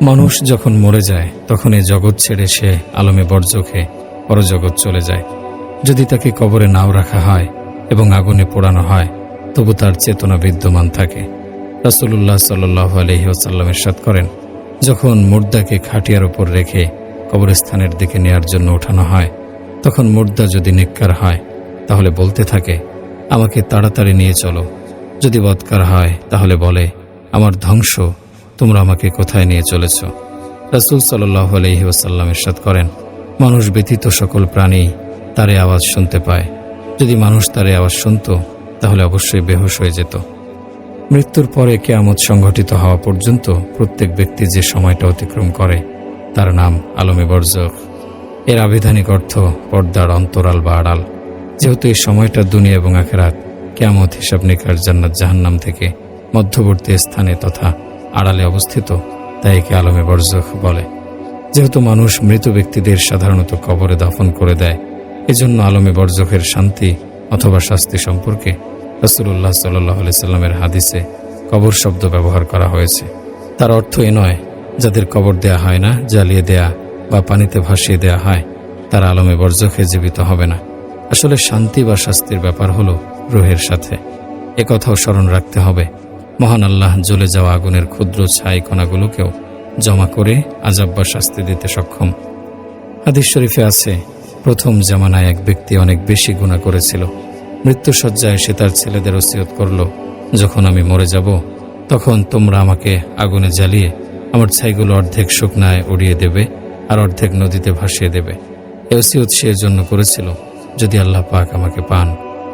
মানুষ যখন মরে যায় তখন এই জগৎ ছেড়ে সে আলমে বরজখে পরজগৎ চলে যায়। যদি তাকে কবরে নাও রাখা হয় এবং আগুনে পোড়ানো হয় তবু তার চেতনা বিদ্যমান থাকে। রাসূলুল্লাহ সাল্লাল্লাহু আলাইহি ওয়াসাল্লাম ইরশাদ করেন, যখন মুর্দাকে খাটিয়ার উপর রেখে কবরস্থানের দিকে নেয়ার জন্য ওঠানো হয় তখন মুর্দা যদি নেককার হয় তাহলে বলতে থাকে, আমাকে তাড়াতাড়ি নিয়ে চলো। যদি বদকার হয় তাহলে বলে, আমার ধ্বংস, তোমরা আমাকে কোথায় নিয়ে চলেছ। রাসূল সাল্লাল্লাহু আলাইহি ওয়াসাল্লাম ইরশাদ করেন, মানুষ ব্যতীত সকল প্রাণী তার এই আওয়াজ শুনতে পায়। যদি মানুষ তার এই আওয়াজ শুনত তাহলে অবশ্যই বেহুশ হয়ে যেত। মৃত্যুর পরে কিয়ামত সংঘটিত হওয়া পর্যন্ত প্রত্যেক ব্যক্তি যে সময়টা অতিক্রম করে তার নাম আলমে বরজখ। এর আবিধানিক অর্থ পর্দার অন্তরাল বা আড়াল। যেহেতু এই সময়টা দুনিয়া এবং আখিরাত, কিয়ামত, হিসাব নিকাশ, জান্নাত জাহান্নাম থেকে মধ্যবর্তী স্থানে তথা আড়ালে অবস্থিত, তাই একে আলমে বরজখ বলে। যেহেতু মানুষ মৃত ব্যক্তিদের সাধারণত কবরে দাফন করে দেয়, এজন্য আলমে বরজখের শান্তি অথবা শাস্তি সম্পর্কে রাসূলুল্লাহ সাল্লাল্লাহু আলাইহি সাল্লামের হাদিসে কবর শব্দ ব্যবহার করা হয়েছে। তার অর্থ এ নয়, যাদের কবর দেয়া হয় না, জ্বালিয়ে দেয়া বা পানিতে ভাসিয়ে দেয়া হয় তারা আলমে বরজখে জীবিত হবে না। আসলে শান্তি বা শাস্তির ব্যাপার হলো রূহের সাথে। একথাও স্মরণ রাখতে হবে, মহান আল্লাহ জ্বলে যাওয়া আগুনের ক্ষুদ্র ছাই কণাগুলোকেও জমা করে আযাব বা শাস্তি দিতে সক্ষম। হাদিস শরীফে আছে, প্রথম জামানায় এক ব্যক্তি অনেক বেশি গুনাহ করেছিল। মৃত্যুশয্যায় সে তার ছেলেদের ওসিয়ত করল, যখন আমি মরে যাব তখন তোমরা আমাকে আগুনে জ্বালিয়ে আমার ছাইগুলো অর্ধেক শুকনায় উড়িয়ে দেবে আর অর্ধেক নদীতে ভাসিয়ে দেবে। এই ওসিয়ত সে এর জন্য করেছিল, যদি আল্লাহ পাক আমাকে পান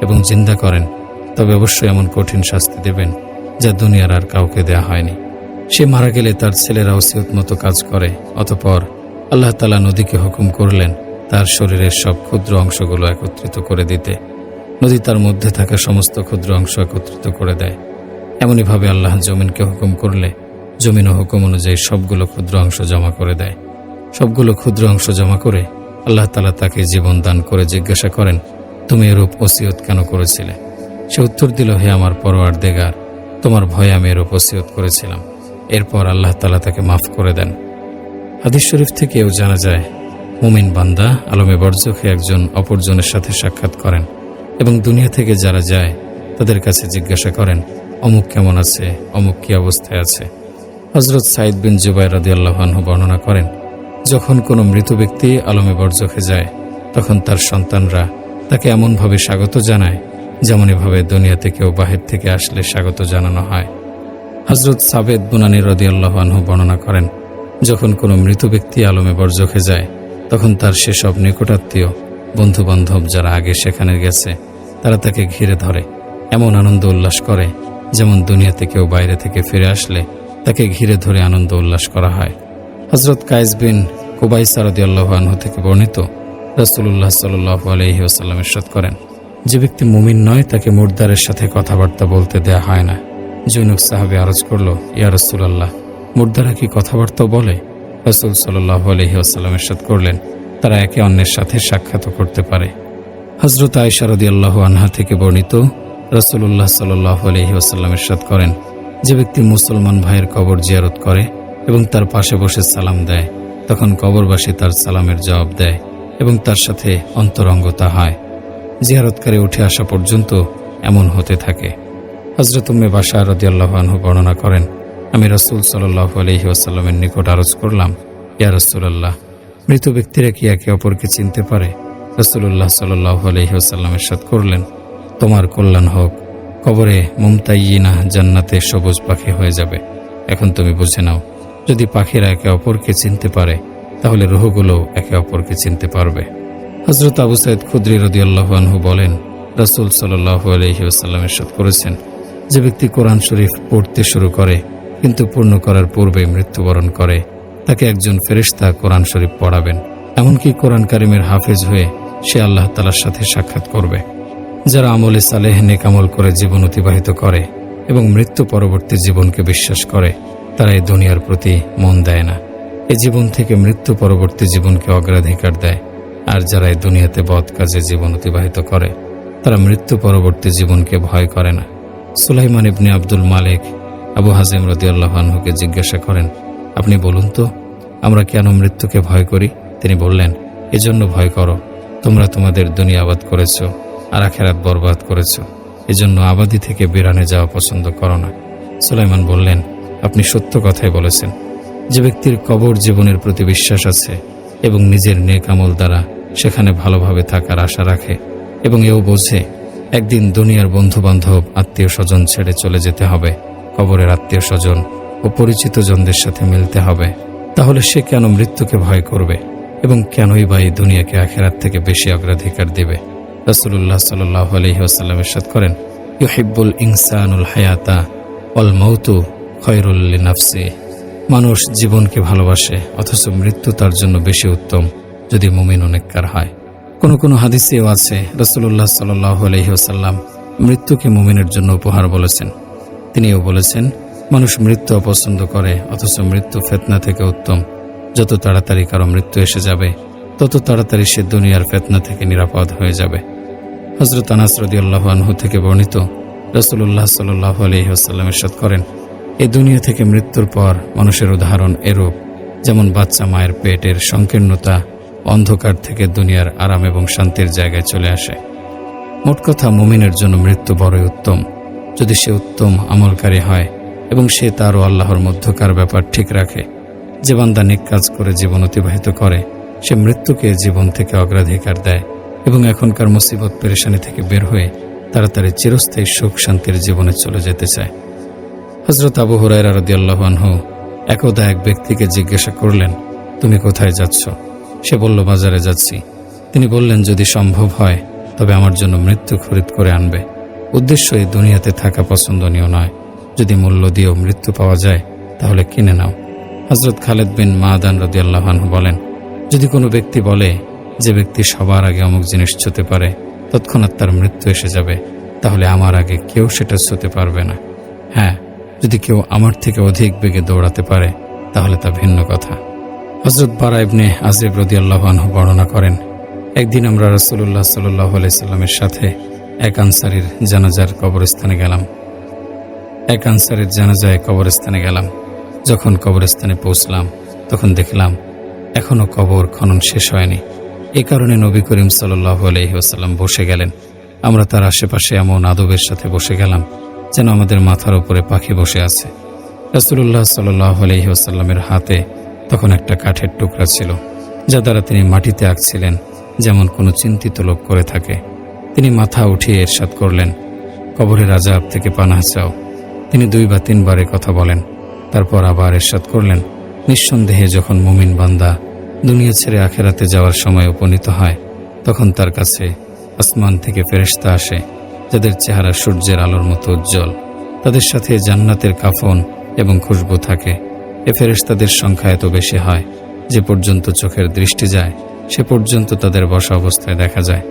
এবং জিন্দা করেন তবে অবশ্যই এমন কঠিন শাস্তি দেবেন যা দুনিয়ার আর কাউকে দেয়া হয়নি। সে মারা গেলে তার ছেলেরা ওসিয়ত মতো কাজ করে। অতঃপর আল্লাহ তাআলা নদীকে হুকুম করলেন তার শরীরের সব ক্ষুদ্র অংশগুলো একত্রিত করে দিতে। নদী তার মধ্যে থাকা সমস্ত ক্ষুদ্র অংশ একত্রিত করে দেয়। এমনইভাবে আল্লাহ জমিনকে হুকুম করলে জমিনও হুকুম অনুযায়ী সবগুলো ক্ষুদ্র অংশ জমা করে দেয়। সবগুলো ক্ষুদ্র অংশ জমা করে আল্লাহ তাআলা তাকে জীবন দান করে জিজ্ঞাসা করেন, তুমি এরূপ ওসিয়ত কেন করেছিলে? সে উত্তর দিল, হে আমার পরওয়ারদিগার, তোমার ভয়ে আমি এরূপ ওসিয়ত করেছিলাম। এরপর আল্লাহ তাআলা তাকে মাফ করে দেন। হাদিস শরীফ থেকেও জানা যায়, মুমিন বান্দা আলমে বরজখে একজন অপরজনের সাথে সাক্ষাৎ করেন এবং দুনিয়া থেকে যারা যায় তাদের কাছে জিজ্ঞাসা করেন, অমুক কেমন আছে, অমুক কি অবস্থায় আছে। হযরত সাঈদ বিন জুবাইর রাদিয়াল্লাহু আনহু বর্ণনা করেন, যখন কোনো মৃত ব্যক্তি আলমে বরজখে যায় তখন তার সন্তানরা তাকে এমনভাবে স্বাগত জানায় যেমনইভাবে দুনিয়াতে কেউ বাহির থেকে আসলে স্বাগত জানানো হয়। হযরত সাবেদ বুনানী রাদিয়াল্লাহু আনহু বর্ণনা করেন, যখন কোনো মৃত ব্যক্তি আলমে বরজখে যায় তখন তার সেসব নিকটাত্মীয়, বন্ধুবান্ধব যারা আগে সেখানে গেছে তারা তাকে ঘিরে ধরে, এমন আনন্দ উল্লাস করে যেমন দুনিয়াতে কেউ বাইরে থেকে ফিরে আসলে তাকে ঘিরে ধরে আনন্দ উল্লাস করা হয়। হযরত কায়েস বিন কুবাইসা রাদিয়াল্লাহু আনহু থেকে বর্ণিত, রাসূলুল্লাহ সাল্লাল্লাহু আলাইহি ওয়াসাল্লাম ইরশাদ করেন, যে ব্যক্তি মুমিন নয় তাকে মুর্দারের সাথে কথাবার্তা বলতে দেয়া হয় না। জনৈক সাহাবী আরজ করল, ইয়া রাসূলুল্লাহ, মুর্দারা কি কথাবার্তা বলে? রাসূল সাল্লাল্লাহু আলাইহি ওয়াসাল্লাম ইরশাদ করলেন, তারা একে অন্যের সাথে সাক্ষাৎ করতে পারে। হযরত আয়েশা রাদিয়াল্লাহু আনহা থেকে বর্ণিত, রাসূলুল্লাহ সাল্লাল্লাহু আলাইহি ওয়াসাল্লাম ইরশাদ করেন, যে ব্যক্তি মুসলমান ভাইয়ের কবর জিয়ারত করে এবং তার পাশে বসে সালাম দেয় তখন কবরবাসী তার সালামের জবাব দেয় এবং তার সাথে অন্তরঙ্গতা হয়। জিয়ারতকারী উঠে আসা পর্যন্ত এমন হতে থাকে। হযরত উম্মে বাশার রাদিয়াল্লাহু আনহু বর্ণনা করেন, আমি রাসূল সাল্লাল্লাহু আলাইহি ওয়াসাল্লামের নিকট আরজ করলাম, ইয়া রাসূলুল্লাহ, মৃত ব্যক্তিরা কি একে অপরকে চিনতে পারে? রাসূলুল্লাহ সাল্লাল্লাহু আলাইহি ওয়াসাল্লাম ইরশাদ করলেন, তোমার কল্যাণ হোক, কবরে মুমতাইয়িনা জান্নাতে সবুজ পাখি হয়ে যাবে। এখন তুমি বুঝে নাও, যদি পাখিরা একে অপরকে চিনতে পারে তাহলে রূহগুলো একে অপরকে চিনতে পারবে। হযরত আবু সাঈদ খুদরি রাদিয়াল্লাহু আনহু বলেন, রাসূল সাল্লাল্লাহু আলাইহি ওয়াসাল্লাম ইরশাদ করেছেন, যে ব্যক্তি কোরআন শরীফ পড়তে শুরু করে কিন্তু পূর্ণ করার পূর্বে মৃত্যুবরণ করে, তাকে একজন ফেরেশতা কোরআন শরীফ পড়াবেন। এমনকি কোরআন কারিমের হাফেজ হয়ে সে আল্লাহ তাআলার সাথে সাক্ষাৎ করবে। যারা আমলে সালেহ নেক আমল করে জীবন অতিবাহিত করে এবং মৃত্যু পরবর্তী জীবনকে বিশ্বাস করে, তারা এই দুনিয়ার প্রতি মন দেয় না, এই জীবন থেকে মৃত্যু পরবর্তী জীবনকে অগ্রাধিকার দেয়। আর যারা এই দুনিয়াতে বদ কাজে জীবন অতিবাহিত করে, তারা মৃত্যু পরবর্তী জীবনকে ভয় করে না। সুলাইমান ইবনে আব্দুল মালিক আবু হাজিম রাদিয়াল্লাহু আনহুকে জিজ্ঞাসা করেন, আপনি বলুন তো, আমরা কেন মৃত্যুকে ভয় করি? তিনি বললেন, এজন্য ভয় করো, তোমরা তোমাদের দুনিয়া আবাদ করেছো আর আখিরাত বরবাদ করেছো, এজন্য আবাদি থেকে বিরানে যাওয়া পছন্দ করো না। সুলাইমান বললেন, আপনি সত্য কথাই বলেছেন। যে ব্যক্তির কবর জীবনের প্রতি বিশ্বাস আছে এবং নিজের নেক আমল দ্বারা সেখানে ভালোভাবে থাকার আশা রাখে এবং এও বোঝে একদিন দুনিয়ার বন্ধু-বান্ধব, আত্মীয়-স্বজন ছেড়ে চলে যেতে হবে, কবরের আত্মীয়-স্বজন ও পরিচিত জনদের সাথে মিলতে হবে, তাহলে সে কেন মৃত্যুকে ভয় করবে এবং কেনই বা এই দুনিয়াকে আখিরাত থেকে বেশি অগ্রাধিকার দেবে? রাসূলুল্লাহ সাল্লাল্লাহু আলাইহি ওয়াসাল্লাম ইরশাদ করেন, ইউহিব্বুল ইনসানুল হায়াতা ওয়াল মাউতু খায়রুল লিনাফসি। মানুষ জীবনকে ভালোবাসে, অথচ মৃত্যু তার জন্য বেশি উত্তম যদি মুমিন ও নেককার হয়। কোনো হাদিসেও আছে, রাসূলুল্লাহ সাল্লাল্লাহু আলাইহি ওয়াসাল্লাম মৃত্যুকে মুমিনের জন্য উপহার বলেছেন। তিনিও বলেছেন, মানুষ মৃত্যু অপছন্দ করে, অথচ মৃত্যু ফিতনা থেকে উত্তম। যত তাড়াতাড়ি কারো মৃত্যু এসে যাবে, তত তাড়াতাড়ি সে দুনিয়ার ফিতনা থেকে নিরাপদ হয়ে যাবে। হযরত আনাস রাদিয়াল্লাহু আনহু থেকে বর্ণিত, রাসূলুল্লাহ সাল্লাল্লাহু আলাইহি ওয়াসাল্লাম ইরশাদ করেন, এই দুনিয়া থেকে মৃত্যুর পর মানুষের উদাহরণ এরূপ, যেমন বাচ্চা মায়ের পেটের সংকীর্ণতা অন্ধকার থেকে দুনিয়ার আরাম এবং শান্তির জায়গায় চলে আসে। মোট কথা, মুমিনের জন্য মৃত্যু বড়ই উত্তম, যদি সে উত্তম আমলকারী হয় এবং সে তার ও আল্লাহর মধ্যকার ব্যাপার ঠিক রাখে। যে বান্দা নেক কাজ করে জীবন অতিবাহিত করে, সে মৃত্যুকে জীবন থেকে অগ্রাধিকার দেয় এবং এখনকার মুসিবত পেরেশানি থেকে বের হয়ে তাড়াতাড়ি চিরস্থায়ী সুখ শান্তির জীবনে চলে যেতে চায়। হযরত আবু হুরায়রা রাদিয়াল্লাহু আনহু একদা এক ব্যক্তিকে জিজ্ঞাসা করলেন, তুমি কোথায় যাচ্ছ? সে বলল, বাজারে যাচ্ছি। তিনি বললেন, যদি সম্ভব হয় তবে আমার জন্য মৃত্যু খরিদ করে আনবে। উদ্দেশ্য এই দুনিয়াতে থাকা পছন্দনীয় নয়, যদি মূল্য দিয়েও মৃত্যু পাওয়া যায় তাহলে কিনে নাও। হযরত খালিদ বিন মাদান রাদিয়াল্লাহু আনহু বলেন, যদি কোনো ব্যক্তি বলে যে ব্যক্তি সবার আগে অমুক জিনিস ছুঁতে পারে তৎক্ষণাৎ তার মৃত্যু এসে যাবে, তাহলে আমার আগে কেউ সেটা ছুঁতে পারবে না। হ্যাঁ, যদি কেউ আমার থেকে অধিক বেগে দৌড়াতে পারে তাহলে তা ভিন্ন কথা। হযরত বারা ইবনে আযিব রাদিয়াল্লাহু আনহু বর্ণনা করেন, একদিন আমরা রাসূলুল্লাহ সাল্লাল্লাহু আলাইহি সাল্লামের সাথে এক আনসারীর জানাজায় কবরস্থানে গেলাম। যখন কবরস্থানে পৌঁছলাম তখন দেখলাম এখনো কবর খনন শেষ হয়নি। এই কারণে নবী করিম সাল্লাল্লাহু আলাইহি ওয়াসাল্লাম বসে গেলেন। আমরা তার আশেপাশে এমন আদবের সাথে বসে গেলাম যেন আমাদের মাথার উপরে পাখি বসে আছে। রাসূলুল্লাহ সাল্লাল্লাহু আলাইহি ওয়াসাল্লামের হাতে তখন একটা কাঠের টুকরা ছিল, যা দ্বারা তিনি মাটিতে আঁকছিলেন, যেমন কোনো চিন্তিত লোক করে থাকে। তিনি মাথা উঠিয়ে ইরশাদ করলেন, কবরের আযাব থেকে পানাহ চাও। তিনি 2 বা 3 বার কথা বলেন, তারপর আবার ইরশাদ করলেন, নিঃসন্দেহে যখন মুমিন বান্দা দুনিয়া ছেড়ে আখিরাতে যাওয়ার সময় উপনীত হয়, তখন তার কাছে আসমান থেকে ফেরেশতা আসে, যাদের চেহারা সূর্যের আলোর মতো উজ্জ্বল। তাদের সাথে জান্নাতের কাফন এবং খুশবু থাকে। এ ফেরেশতাদের সংখ্যা এত বেশি হয় যে পর্যন্ত চোখের দৃষ্টি যায় সে পর্যন্ত তাদের বসা অবস্থায় দেখা যায়।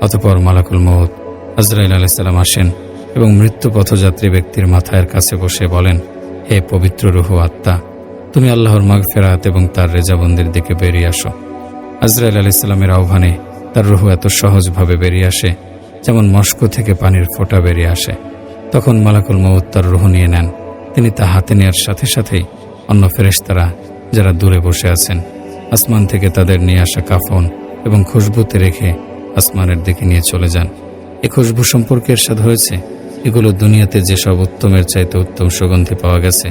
অতঃপর মালাকুল মউত আজরাইল আলাইহিস সালাম আসেন এবং মৃত্যু পথযাত্রী ব্যক্তির মাথার কাছে বসে বলেন, হে পবিত্র রূহ আত্মা, তুমি আল্লাহর মাগফিরাত এবং তার রেজাবন্দির দিকে বেরিয়ে আসো। আজরাইল আলাইহিস সালামের আহ্বানে তার রূহ এত সহজভাবে বেরিয়ে আসে যেমন মস্ক থেকে পানির ফোঁটা বেরিয়ে আসে। তখন মালাকুল মউত তার রূহ নিয়ে নেন। তিনি তা হাতে নেওয়ার সাথে সাথেই অন্য ফেরেশতারা যারা দূরে বসে আছেন আসমান থেকে তাদের নিয়ে আসা কাফন এবং খুশবুতে রেখে আসমানের দিকে নিয়ে চলে যান। এ খুশবু সম্পর্কে ইরশাদ হয়েছে, এগুলো দুনিয়াতে যেসব উত্তমের চাইতে উত্তম সুগন্ধি পাওয়া গেছে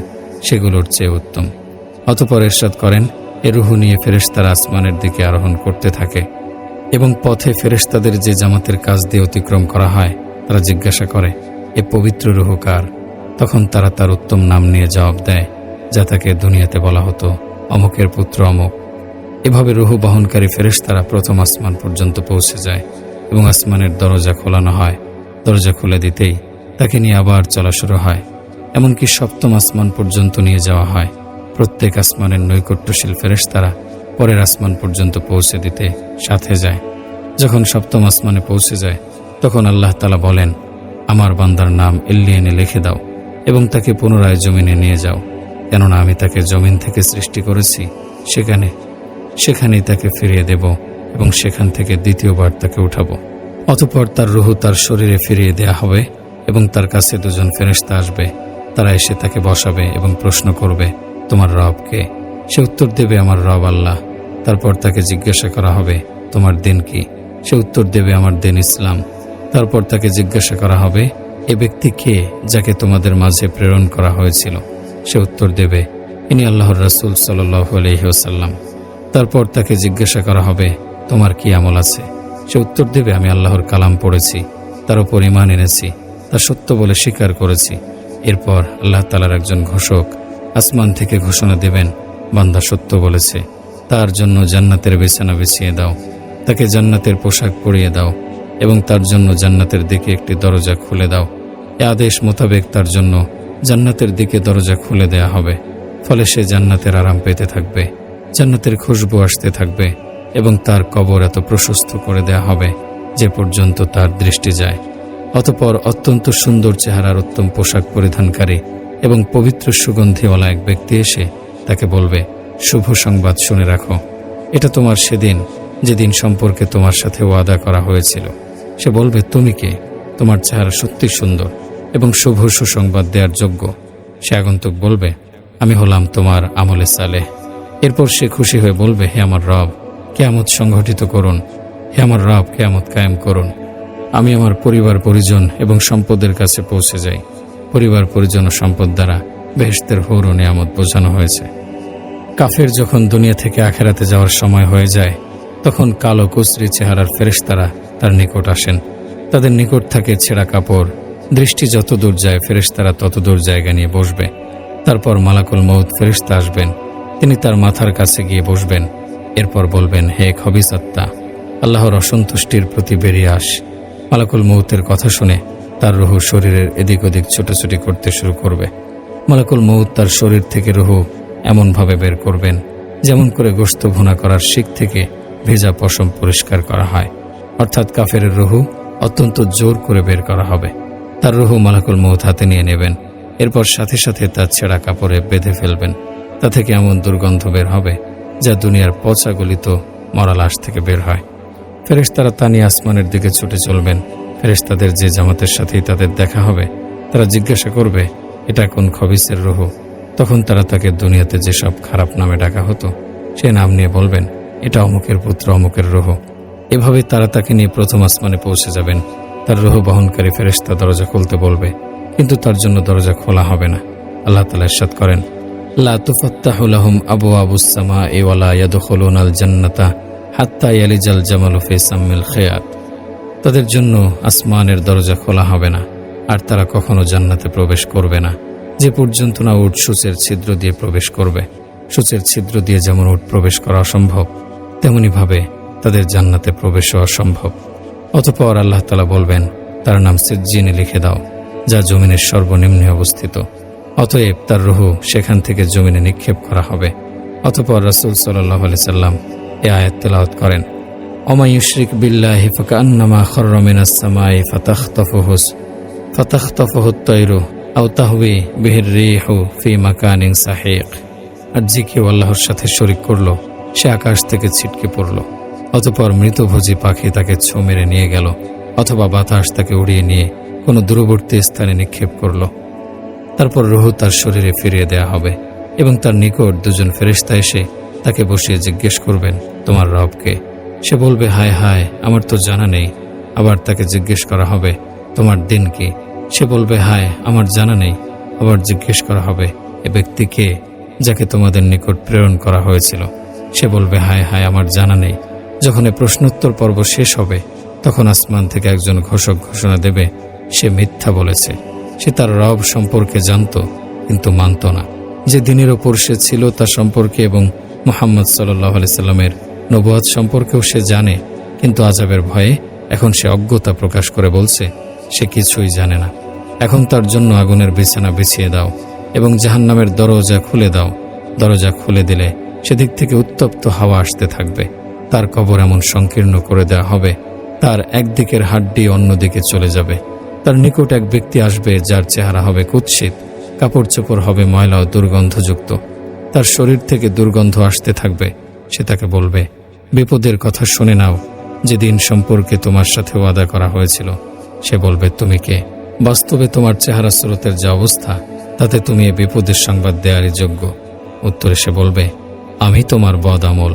সেগুলোর চেয়ে উত্তম। অতঃপর ইরশাদ করেন, এ রূহ নিয়ে ফেরেশতারা আসমানের দিকে আরোহণ করতে থাকে এবং পথে ফেরেশতাদের যে জামাতের কাজ দিয়ে অতিক্রম করা হয় তারা জিজ্ঞাসা করে, এ পবিত্র রূহ কার? তখন তারা তার উত্তম নাম নিয়ে জবাব দেয়, যা তাকে দুনিয়াতে বলা হতো অমুকের পুত্র অমুক। এভাবে রূহ বহনকারী ফেরেশতারা প্রথম আসমান পর্যন্ত পৌঁছে যায় এবং আসমানের দরজা খোলানো হয়। দরজা খুলে দিতেই তাকে নিয়ে আবার চলা শুরু হয়, এমনকি সপ্তম আসমান পর্যন্ত নিয়ে যাওয়া হয়। প্রত্যেক আসমানের নৈকট্যশীল ফেরেশতারা পরের আসমান পর্যন্ত পৌঁছে দিতে সাথে যায়। যখন সপ্তম আসমানে পৌঁছে যায় তখন আল্লাহ তাআলা বলেন, আমার বান্দার নাম ইল্লিয়িনে লিখে দাও এবং তাকে পুনরায় জমিনে নিয়ে যাও, কেননা আমি তাকে জমিন থেকে সৃষ্টি করেছি, সেখানেই তাকে ফিরিয়ে দেব এবং সেখান থেকে দ্বিতীয়বার তাকে উঠাবো। অতঃপর তার রূহ তার শরীরে ফিরিয়ে দেয়া হবে এবং তার কাছে দুজন ফেরেশতা আসবে। তারা এসে তাকে বসাবে এবং প্রশ্ন করবে, তোমার রব কে? সে উত্তর দেবে, আমার রব আল্লাহ। তারপর তাকে জিজ্ঞাসা করা হবে, তোমার দিন কি? সে উত্তর দেবে, আমার দিন ইসলাম। তারপর তাকে জিজ্ঞাসা করা হবে, এ ব্যক্তি কে যাকে তোমাদের মাঝে প্রেরণ করা হয়েছিল? সে উত্তর দেবে, ইনি আল্লাহর রাসূল সাল্লাল্লাহু আলাইহি ওয়াসাল্লাম। তারপর তাকে জিজ্ঞাসা করা হবে, তোমার কি আমল আছে? সে উত্তর দেবে, আমি আল্লাহর কালাম পড়েছি, তার উপর ঈমান এনেছি, তা সত্য বলে স্বীকার করেছি। এরপর আল্লাহ তাআলার একজন ঘোষক আসমান থেকে ঘোষণা দেবেন, বান্দা সত্য বলেছে, তার জন্য জান্নাতের বিছানা বিছিয়ে দাও, তাকে জান্নাতের পোশাক পরিয়ে দাও এবং তার জন্য জান্নাতের দিকে একটি দরজা খুলে দাও। এ আদেশ মোতাবেক তার জন্য জান্নাতের দিকে দরজা খুলে দেয়া হবে। ফলে সে জান্নাতের আরাম পেতে থাকবে, জান্নাতের খুশবু আসতে থাকবে এবং তার কবর এত প্রশস্ত করে দেয়া হবে যে পর্যন্ত তার দৃষ্টি যায়। অতঃপর অত্যন্ত সুন্দর চেহারার উত্তম পোশাক পরিধানকারী এবং পবিত্র সুগন্ধিওয়ালা এক ব্যক্তি এসে তাকে বলবে, শুভ সংবাদ শুনে রাখো, এটা তোমার সেদিন যেদিন সম্পর্কে তোমার সাথে ওয়াদা করা হয়েছিল। সে বলবে, তুমি কে? তোমার চেহারা সত্যি সুন্দর এবং শুভ সুসংবাদ দেওয়ার যোগ্য। সে আগন্তুক বলবে, আমি হলাম তোমার আমলে সালেহ। এরপর সে খুশি হয়ে বলবে, হে আমার রব, কিয়ামত সংঘটিত করুন, হে আমার রব, কিয়ামত কায়েম করুন। আমি আমার পরিবার পরিজন এবং সম্পদের কাছে পৌঁছে যাই। পরিবার পরিজন ও সম্পদ দ্বারা বেহেশতের হুর ও নিয়ামত বোঝানো হয়েছে। কাফের যখন দুনিয়া থেকে আখেরাতে যাওয়ার সময় হয়ে যায় তখন কালো কুচরি চেহারার ফেরেশতারা তার নিকট আসেন। তাদের নিকট থাকে ছেঁড়া কাপড়। দৃষ্টি যত দূর যায় ফেরেশতারা তত দূর জায়গা নিয়ে বসবে। তারপর মালাকুল মউত ফেরেশতা আসবেন, তিনি তার মাথার কাছে গিয়ে বসবেন। এরপর বলবেন, হে খবিস আত্মা, আল্লাহর অসন্তুষ্টির প্রতি বেরিয়ে আস। মালাকুল মউতের কথা শুনে তার রূহ শরীরের এদিক ওদিক ছোটাছুটি করতে শুরু করবে। মালাকুল মউত তার শরীর থেকে রূহ এমনভাবে বের করবেন যেমন করে গোশত ভুনা করার শিক থেকে ভেজা পশম পরিষ্কার করা হয়। অর্থাৎ কাফের রূহ অত্যন্ত জোর করে বের করা হবে। তার রূহ মালাকুল মউত হাতে নিয়ে নেবেন। এরপর সাথে সাথে তার ছেঁড়া কাপড়ে বেঁধে ফেলবেন। তা থেকে এমন দুর্গন্ধ বের হবে যা দুনিয়ার পচা গলিত মরা লাশ থেকে বের হয়। ফেরেশতারা তা নিয়ে আসমানের দিকে ছুটে চলবেন। ফেরেশতাদের যে জামাতের সাথেই তাদের দেখা হবে তারা জিজ্ঞাসা করবে, এটা কোন খবিসের রূহ? তখন তারা তাকে দুনিয়াতে যেসব খারাপ নামে ডাকা হতো সে নাম নিয়ে বলবেন, এটা অমুকের পুত্র অমুকের রূহ। এভাবে তারা তাকে নিয়ে প্রথম আসমানে পৌঁছে যাবেন। তার রূহ বহনকারী ফেরেশতা দরজা খুলতে বলবে, কিন্তু তার জন্য দরজা খোলা হবে না। আল্লাহ তাআলা ইরশাদ করেন, লা তুফাত্তাহু লাহুম আবওয়াবুস সামাঈ ওয়া লা ইয়াদখুলুনাল জান্নাতা হাত্তা ইয়ালিজাল জামালু ফি সাম্মিল খিয়াত। তাদের জন্য আসমানের দরজা খোলা হবে না আর তারা কখনো জান্নাতে প্রবেশ করবে না যে পর্যন্ত না উট সূচের ছিদ্র দিয়ে প্রবেশ করবে। সূচের ছিদ্র দিয়ে যেমন উট প্রবেশ করা অসম্ভব তেমনি ভাবে তাদের জান্নাতে প্রবেশও অসম্ভব। অতঃপর আল্লাহ তাআলা বলবেন, তার নাম সিজ্জিনে লিখে দাও, যা জমিনের সর্বনিম্নে অবস্থিত। অতএব তার রূহ সেখান থেকে জমিনে নিক্ষেপ করা হবে। অতঃপর রাসূল সাল্লাল্লাহু আলাইহি সাল্লাম এই আয়াত তেলাওয়াত করেন, ওমা ইউশরিক বিল্লাহি ফাকান্নামা খাররা মিনাস সামাই ফাতাখতাফুহুত তায়রু আও তাহওয়ি বিহির রিহু ফি মাকানিন সাহিক। আর যে কেউ আল্লাহর সাথে শরীক করল সে আকাশ থেকে ছিটকে পড়ল। অতঃপর মৃতভোজী পাখি তাকে ছো মেরে নিয়ে গেল অথবা বাতাস তাকে উড়িয়ে নিয়ে কোনো দূরবর্তী স্থানে নিক্ষেপ করল। তারপর রূহ তার শরীরে ফিরিয়ে দেয়া হবে এবং তার নিকট দুজন ফেরেশতা এসে তাকে বসিয়ে জিজ্ঞেস করবেন, তোমার রবকে? সে বলবে, হায় হায়, আমার তো জানা নেই। আবার তাকে জিজ্ঞেস করা হবে, তোমার দিন কি? সে বলবে, হায়, আমার জানা নেই। আবার জিজ্ঞেস করা হবে, এ ব্যক্তি কে, যাকে তোমাদের নিকট প্রেরণ করা হয়েছিল? সে বলবে, হায় হায়, আমার জানা নেই। যখন এ প্রশ্নোত্তর পর্ব শেষ হবে, তখন আসমান থেকে একজন ঘোষক ঘোষণা দেবে, সে মিথ্যা বলেছে। সে তার রব সম্পর্কে জানত, কিন্তু মানত না। যে দিনের ওপর সে ছিল তা সম্পর্কে এবং মুহাম্মদ সাল্লাল্লাহু আলাইহি সাল্লামের নবুয়ত সম্পর্কেও সে জানে, কিন্তু আযাবের ভয়ে এখন সে অজ্ঞতা প্রকাশ করে বলছে সে কিছুই জানে না। এখন তার জন্য আগুনের বিছানা বিছিয়ে দাও এবং জাহান্নামের দরজা খুলে দাও। দরজা খুলে দিলে সেদিক থেকে উত্তপ্ত হাওয়া আসতে থাকবে। তার কবর এমন সংকীর্ণ করে দেওয়া হবে, তার একদিকের হাড্ডি অন্যদিকে চলে যাবে। তার নিকট এক ব্যক্তি আসবে যার চেহারা হবে কুৎসিত, কাপড় চোপড় হবে ময়লা ও দুর্গন্ধযুক্ত। তার শরীর থেকে দুর্গন্ধ আসতে থাকবে। সে তাকে বলবে, বিপদের কথা শুনে নাও, যে দিন সম্পর্কে তোমার সাথে ওয়াদা করা হয়েছিল। সে বলবে, তুমি কে? বাস্তবে তোমার চেহারা স্রোতের যে অবস্থা, তাতে তুমি এ বিপদের সংবাদ দেয়ারই যোগ্য। উত্তরে সে বলবে, আমি তোমার বদ আমল।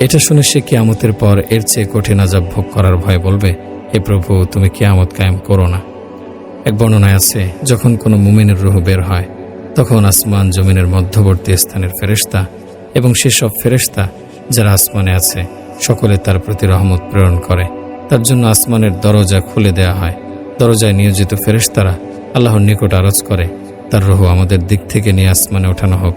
এটা শুনে সে কিয়ামতের পর এর চেয়ে কঠিন আযাব ভোগ করার ভয়ে বলবে, হে প্রভু, তুমি কিয়ামত কায়েম করো না। এক বর্ণনায় আছে, যখন কোনো মুমিনের রূহ বের হয়, তখন আসমান জমিনের মধ্যবর্তী স্থানের ফেরেশতা এবং সেসব ফেরেশতা যারা আসমানে আছে সকলে তার প্রতি রহমত প্রেরণ করে। তার জন্য আসমানের দরজা খুলে দেয়া হয়। দরজায় নিয়োজিত ফেরেশতারা আল্লাহর নিকট আরজ করে, তার রূহ আমাদের দিক থেকে নিয়ে আসমানে ওঠানো হোক।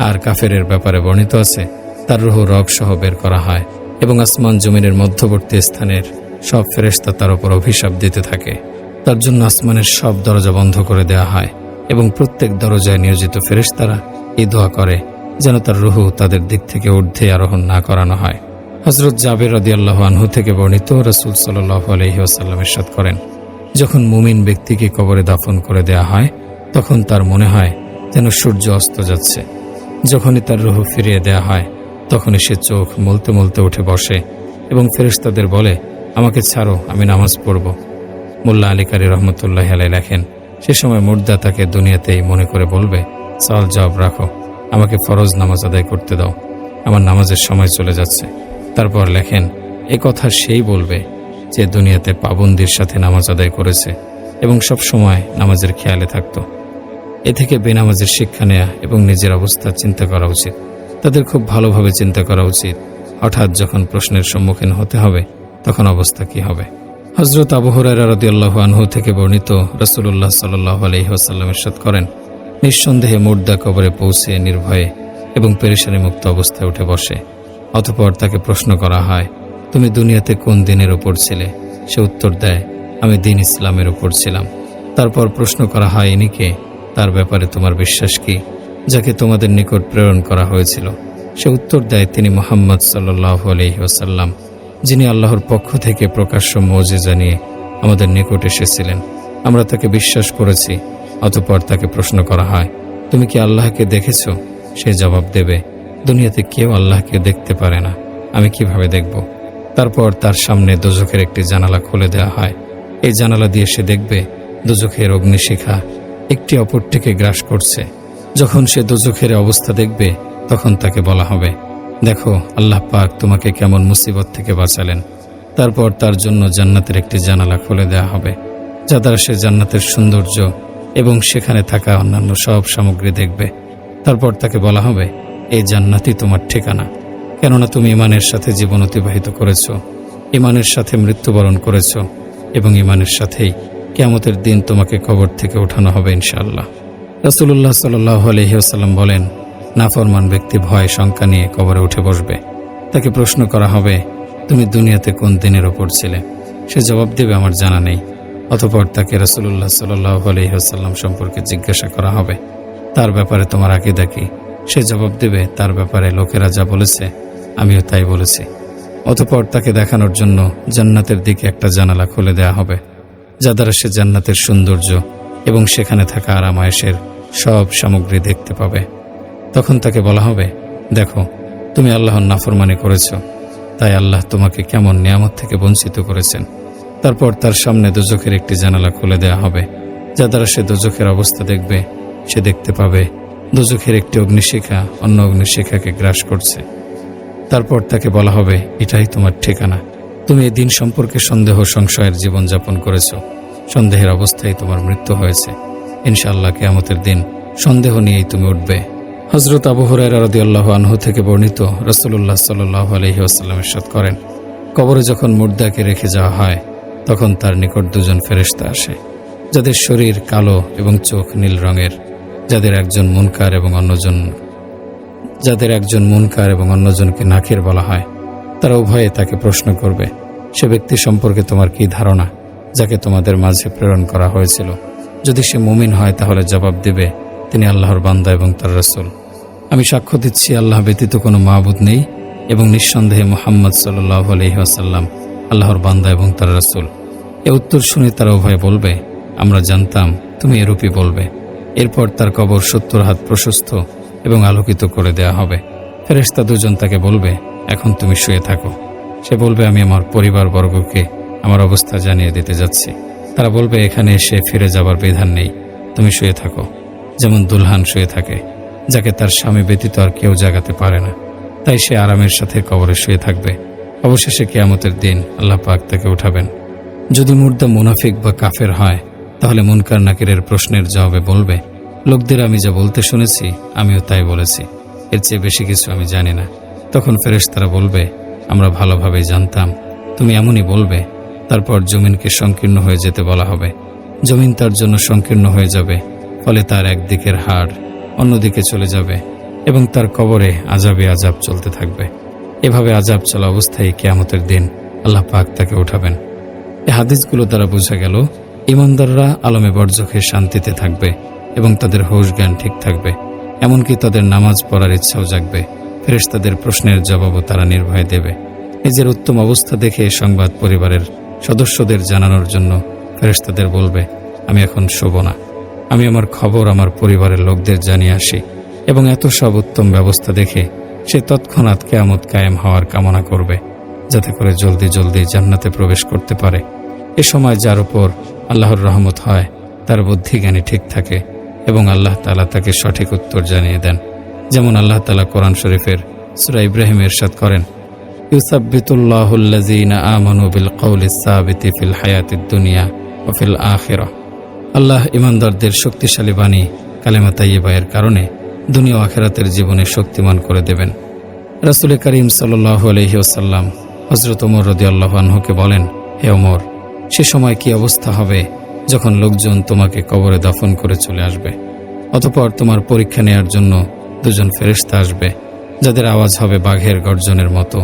আর কাফেরের ব্যাপারে বর্ণিত আছে, তার রূহ রগসহ বের করা হয় এবং আসমান জমিনের মধ্যবর্তী স্থানের সব ফেরেশতা তার উপর অভিশাপ দিতে থাকে। তার জন্য আসমানের সব দরজা বন্ধ করে দেয়া হয় এবং প্রত্যেক দরজায় নিয়োজিত ফেরেশতারা এই দোয়া করে যেন তার রূহ তাদের দিক থেকে ঊর্ধ্বে আরোহণ না করানো হয়। হযরত জাবের রাদিয়াল্লাহু আনহু থেকে বর্ণিত, রাসূল সাল্লাল্লাহু আলাইহি ওয়াসাল্লাম ইরশাদ করেন, যখন মুমিন ব্যক্তিকে কবরে দাফন করে দেয়া হয়, তখন তার মনে হয় যেন সূর্য অস্ত যাচ্ছে। যখনই তার রূহ ফিরিয়ে দেয়া হয়, তখনই সে চোখ মলতে মলতে উঠে বসে এবং ফেরেশতাদের বলে, আমাকে ছাড়ো, আমি নামাজ পড়ব। মোল্লা আলী কারি রহমতুল্লাহি আলাইহি লেখেন, সে সময় মুর্দা তাকে দুনিয়াতেই মনে করে বলবে, সওয়াল জবাব রাখো, আমাকে ফরজ নামাজ আদায় করতে দাও, আমার নামাজের সময় চলে যাচ্ছে। তারপর লেখেন, এ কথা সেই বলবে যে দুনিয়াতে পাবন্দির সাথে নামাজ আদায় করেছে এবং সব সময় নামাজের খেয়ালে থাকত। এ থেকে বেনামাজের শিক্ষা নেয়া এবং নিজের অবস্থা চিন্তা করা উচিত। তাদের খুব ভালোভাবে চিন্তা করা উচিত, হঠাৎ যখন প্রশ্নের সম্মুখীন হতে হবে তখন অবস্থা কি হবে। হযরত আবু হুরায়রা রাদিয়াল্লাহু আনহু থেকে বর্ণিত, রাসূলুল্লাহ সাল্লাল্লাহু আলাইহি ওয়াসাল্লাম ইরশাদ করেন, নিঃসন্দেহে মুর্দা কবরে পৌঁছে নির্ভয়ে এবং পেরেশানি মুক্ত অবস্থায় উঠে বসে। অতঃপর তাকে প্রশ্ন করা হয়, তুমি দুনিয়াতে কোন দিনের উপর ছিলে? সে উত্তর দেয়, আমি দ্বীন ইসলামের উপর ছিলাম। তারপর প্রশ্ন করা হয়, ইনি কে? তার ব্যাপারে তোমার বিশ্বাস কি, যাকে তোমাদের নিকট প্রেরণ করা হয়েছিল? সে উত্তর দেয়, তিনি মুহাম্মদ সাল্লাল্লাহু আলাইহি ওয়াসাল্লাম, যিনি আল্লাহর পক্ষ থেকে প্রকাশ্য মুজিজা নিয়ে আমাদের নিকট এসেছিলেন। আমরা তাকে বিশ্বাস করেছি। অতঃপর তাকে প্রশ্ন করা হয়, তুমি কি আল্লাহকে দেখেছ? সে জবাব দেবে, দুনিয়াতে কেউ আল্লাহকে দেখতে পারে না, আমি কিভাবে দেখব? তারপর তার সামনে দোজখের একটি জানালা খুলে দেওয়া হয়। এই জানালা দিয়ে সে দেখবে দোজখের অগ্নিশিখা একটি অপরটিকে গ্রাস করছে। যখন সে দোজখের অবস্থা দেখবে, তখন তাকে বলা হবে, দেখো আল্লাহ পাক তোমাকে কেমন মুসিবত থেকে বাঁচালেন। তারপর তার জন্য জান্নাতের একটি জানালা খুলে দেওয়া হবে, যা দ্বারা সে জান্নাতের সৌন্দর্য এবং সেখানে থাকা অন্যান্য সব সামগ্রী দেখবে। তারপর তাকে বলা হবে, এই জান্নাতই তোমার ঠিকানা, কেননা তুমি ঈমানের সাথে জীবন অতিবাহিত করেছ, ঈমানের সাথে মৃত্যুবরণ করেছ এবং ঈমানের সাথেই কিয়ামতের দিন তোমাকে কবর থেকে ওঠানো হবে ইনশাআল্লাহ। রাসূলুল্লাহ সাল্লাল্লাহু আলাইহি ওয়াসাল্লাম বলেন, নাফরমান ব্যক্তি ভয় শঙ্কা নিয়ে কবরে উঠে বসবে। তাকে প্রশ্ন করা হবে, তুমি দুনিয়াতে কোন দিনের ওপর ছিলে? সে জবাব দেবে, আমার জানা নেই। অতঃপর তাকে রাসূলুল্লাহ সাল্লাল্লাহু আলাইহি ওয়াসাল্লাম সম্পর্কে জিজ্ঞাসা করা হবে, তার ব্যাপারে তোমার আকীদা কি? সে জবাব দেবে, তার ব্যাপারে লোকেরা যা বলেছে আমিও তাই বলেছি। অতঃপর তাকে দেখানোর জন্য জান্নাতের দিকে একটা জানালা খুলে দেয়া হবে, যা দ্বারা সে জান্নাতের সৌন্দর্য এবং সেখানে থাকা আরামায়েশের সব সামগ্রী দেখতে পাবে। তখন তাকে বলা হবে, দেখো তুমি আল্লাহর নাফরমানি করেছ, তাই আল্লাহ তোমাকে কেমন নিয়ামত থেকে বঞ্চিত করেছেন। তারপর তার সামনে দোজখের একটি জানালা খুলে দেয়া হবে, যা দ্বারা সে দোজখের অবস্থা দেখবে। সে দেখতে পাবে দোজখের একটি অগ্নিশিখা অন্য অগ্নিশিখাকে গ্রাস করছে। তারপর তাকে বলা হবে, এটাই তোমার ঠিকানা। তুমি এই দিন সম্পর্কে সন্দেহ সংশয়ের জীবনযাপন করেছ, সন্দেহের অবস্থায় তোমার মৃত্যু হয়েছে। ইনশাআল্লাহ কিয়ামতের দিন সন্দেহ নিয়েই তুমি উঠবে। হযরত আবু হুরায়রা রাদিয়াল্লাহু আনহু থেকে বর্ণিত, রাসূলুল্লাহ সাল্লাল্লাহু আলাইহি ওয়াসাল্লাম ইরশাদ করেন, কবরে যখন মুর্দাকে রেখে যাওয়া হয় তখন তার নিকট দুজন ফেরেশতা আসে, যাদের শরীর কালো এবং চোখ নীল রঙের, যাদের একজন মুনকার এবং অন্যজনকে নাকির বলা হয়। তারা উভয়ে তাকে প্রশ্ন করবে, সে ব্যক্তি সম্পর্কে তোমার কি ধারণা যাকে তোমাদের মাঝে প্রেরণ করা হয়েছিল? যদি সে মুমিন হয় তাহলে জবাব দেবে, তিনি আল্লাহর বান্দা এবং তার রাসূল। আমি সাক্ষ্য দিচ্ছি আল্লাহ ব্যতীত কোনো মাবুদ নেই এবং নিঃসন্দেহে মুহাম্মদ সাল্লাল্লাহু আলাইহি ওয়াসাল্লাম আল্লাহর বান্দা এবং তার রাসূল। এ উত্তর শুনে তারা উভয়ে বলবে, আমরা জানতাম তুমি এরূপই বলবে। এরপর তার কবর 70 হাত প্রশস্ত এবং আলোকিত করে দেয়া হবে। ফেরেশতা দুজন তাকে বলবে, এখন তুমি শুয়ে থাকো। সে বলবে, আমি আমার পরিবারবর্গকে আমার অবস্থা জানিয়ে দিতে যাচ্ছি। তারা বলবে, এখানে এসে ফিরে যাবার বিধান নেই, তুমি শুয়ে থাকো, যেমন দুলহান শুয়ে থাকে, যাকে তার স্বামী ব্যতীত আর কেউ জাগাতে পারে না, তাই সে আরামের সাথে কবরে শুয়ে থাকবে। অবশেষে কিয়ামতের দিন আল্লাহ পাক তাকে উঠাবেন। যদি মুর্দা মুনাফিক বা কাফের হয় তাহলে মুনকার নাকিরের প্রশ্নের জবাবে বলবে, লোকদের আমি যা বলতে শুনেছি আমিও তাই বলেছি, এর চেয়ে বেশি কিছু আমি জানি না। তখন ফেরেশতারা বলবে, আমরা ভালোভাবেই জানতাম তুমি এমনই বলবে। তারপর জমিনকে সংকীর্ণ হয়ে যেতে বলা হবে। জমিন তার জন্য সংকীর্ণ হয়ে যাবে, ফলে তার একদিকের হাড় অন্যদিকে চলে যাবে এবং তার কবরে আযাবে আযাব চলতে থাকবে। এভাবে আযাব চলা অবস্থায় কিয়ামতের দিন আল্লাহ পাক তাকে উঠাবেন। এই হাদিসগুলো দ্বারা বোঝা গেল, ঈমানদাররা আলমে বরজখে শান্তিতে থাকবে এবং তাদের হুঁশ জ্ঞান ঠিক থাকবে, এমনকি তাদের নামাজ পড়ার ইচ্ছাও জাগবে। ফেরেশতাদের প্রশ্নের জবাবও তারা নির্ভয়ে দেবে। নিজের উত্তম অবস্থা দেখে সংবাদ পরিবারের সদস্যদের জানানোর জন্য ফেরেশতাদের বলবে, আমি এখন শোবো না, আমি আমার খবর আমার পরিবারের লোকদের জানিয়ে আসি। এবং এত সব উত্তম ব্যবস্থা দেখে সে তৎক্ষণাৎ কিয়ামত কায়েম হওয়ার কামনা করবে, যাতে করে জলদি জলদি জান্নাতে প্রবেশ করতে পারে। এ সময় যার উপর আল্লাহর রহমত হয় তার বুদ্ধি জ্ঞানী ঠিক থাকে এবং আল্লাহ তাআলা তাকে সঠিক উত্তর জানিয়ে দেন। যেমন আল্লাহ তাআলা কোরআন শরীফের সূরা ইব্রাহিমে ইরশাদ করেন, ইউসাব্বিতুল্লাহুল্লাযীনা আমানু বিল কওলিস সাবিতি ফিল হায়াতিদ দুনিয়া ওয়া ফিল আখিরাহ। আল্লাহ ঈমানদারদের শক্তিশালী বাণী কালেমা তাইয়্যিবার কারণে দুনিয়া ও আখিরাতের জীবনে শক্তিমান করে দেবেন। রাসূল করিম সাল্লাল্লাহু আলাইহি ওয়াসাল্লাম হযরত ওমর রাদিয়াল্লাহু আনহুকে বলেন, হে ওমর, সে সময় কি অবস্থা হবে যখন লোকজন তোমাকে কবরে দাফন করে চলে আসবে। অতঃপর তোমার পরীক্ষা নেয়ার জন্য দুজন ফেরেশতা আসবে, যাদের আওয়াজ হবে বাঘের গর্জনের মতো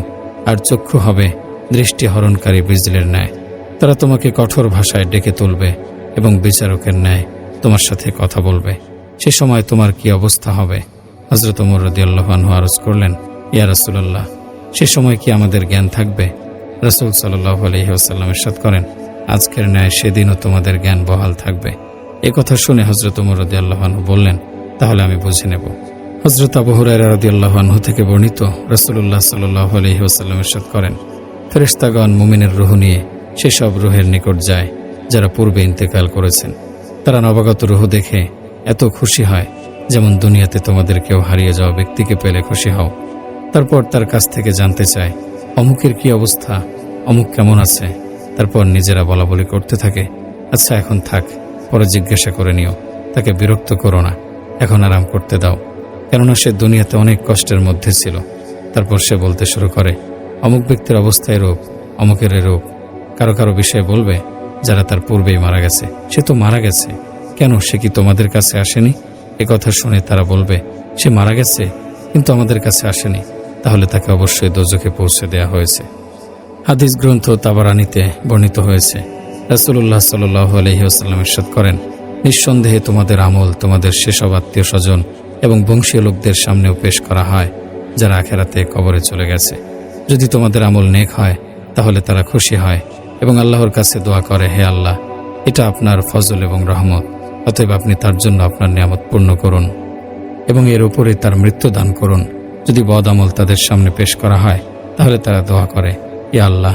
আর চক্ষু হবে দৃষ্টিহরণকারী বিজলির ন্যায়। তারা তোমাকে কঠোর ভাষায় ডেকে তুলবে এবং বিচারকের ন্যায় তোমার সাথে কথা বলবে। সে সময় তোমার কি অবস্থা হবে? হযরত ওমর রাদিয়াল্লাহু আনহু আরজ করলেন, ইয়া রাসূলুল্লাহ, সে সময় কি আমাদের জ্ঞান থাকবে? রাসূল সাল্লাল্লাহু আলাইহি ওয়াসাল্লাম ইরশাদ করেন, আজকের ন্যায় সেদিনও তোমাদের জ্ঞান বহাল থাকবে। এ কথা শুনে হযরত ওমর রাদিয়াল্লাহু আনহু বললেন, তাহলে আমি বুঝে নেব। হযরত আবু হুরায়রা রাদিয়াল্লাহু আনহু থেকে বর্ণিত, রাসূলুল্লাহ সাল্লাল্লাহু আলাইহি ওয়াসাল্লাম ইরশাদ করেন, ফেরেশতাগণ মুমিনের রূহ নিয়ে সেসব রূহের নিকট যায় যারা পূর্বে ইন্তেকাল করেছেন। তারা নবাগত রূহ দেখে এত খুশি হয় যেমন দুনিয়াতে তোমাদের কেউ হারিয়ে যাওয়া ব্যক্তিকে পেলে খুশি হও। তারপর তার কাছ থেকে জানতে চায়, অমুকের কি অবস্থা, অমুক কেমন আছে। তারপর নিজেরা বলাবলি করতে থাকে, আচ্ছা এখন থাক, পরে জিজ্ঞাসা করে নিও, তাকে বিরক্ত করো না, এখন আরাম করতে দাও, কেননা সে দুনিয়াতে অনেক কষ্টের মধ্যে ছিল। তারপর সে বলতে শুরু করে, অমুক ব্যক্তির অবস্থায় রূপ, অমুকের রূপ। কারো কারো বিষয়ে বলবে, যারা তার পূর্বেই মারা গেছে, সে তো মারা গেছে, কেন সে কি তোমাদের কাছে আসেনি? এ কথা শুনে তারা বলবে, সে মারা গেছে কিন্তু আমাদের কাছে আসেনি, তাহলে তাকে অবশ্যই দোজখে পৌঁছে দেয়া হয়েছে। হাদিস গ্রন্থ তাবারানীতে বর্ণিত হয়েছে, রাসূলুল্লাহ সাল্লাল্লাহু আলাইহি ওয়াসাল্লাম ইরশাদ করেন, নিঃসন্দেহে তোমাদের আমল তোমাদের সেসব আত্মীয় স্বজন এবং বংশীয় লোকদের সামনেও পেশ করা হয় যারা আখিরাতে কবরে চলে গেছে। যদি তোমাদের আমল নেক হয় তাহলে তারা খুশি হয় এবং আল্লাহর কাছে দোয়া করে, হে আল্লাহ, এটা আপনার ফজল এবং রহমত, অতএব আপনি তার জন্য আপনার নিয়ামত পূর্ণ করুন এবং এর উপরে তার মৃত্যু দান করুন। যদি বদ আমল তাদের সামনে পেশ করা হয় তাহলে তারা দোয়া করে, ইয়া আল্লাহ,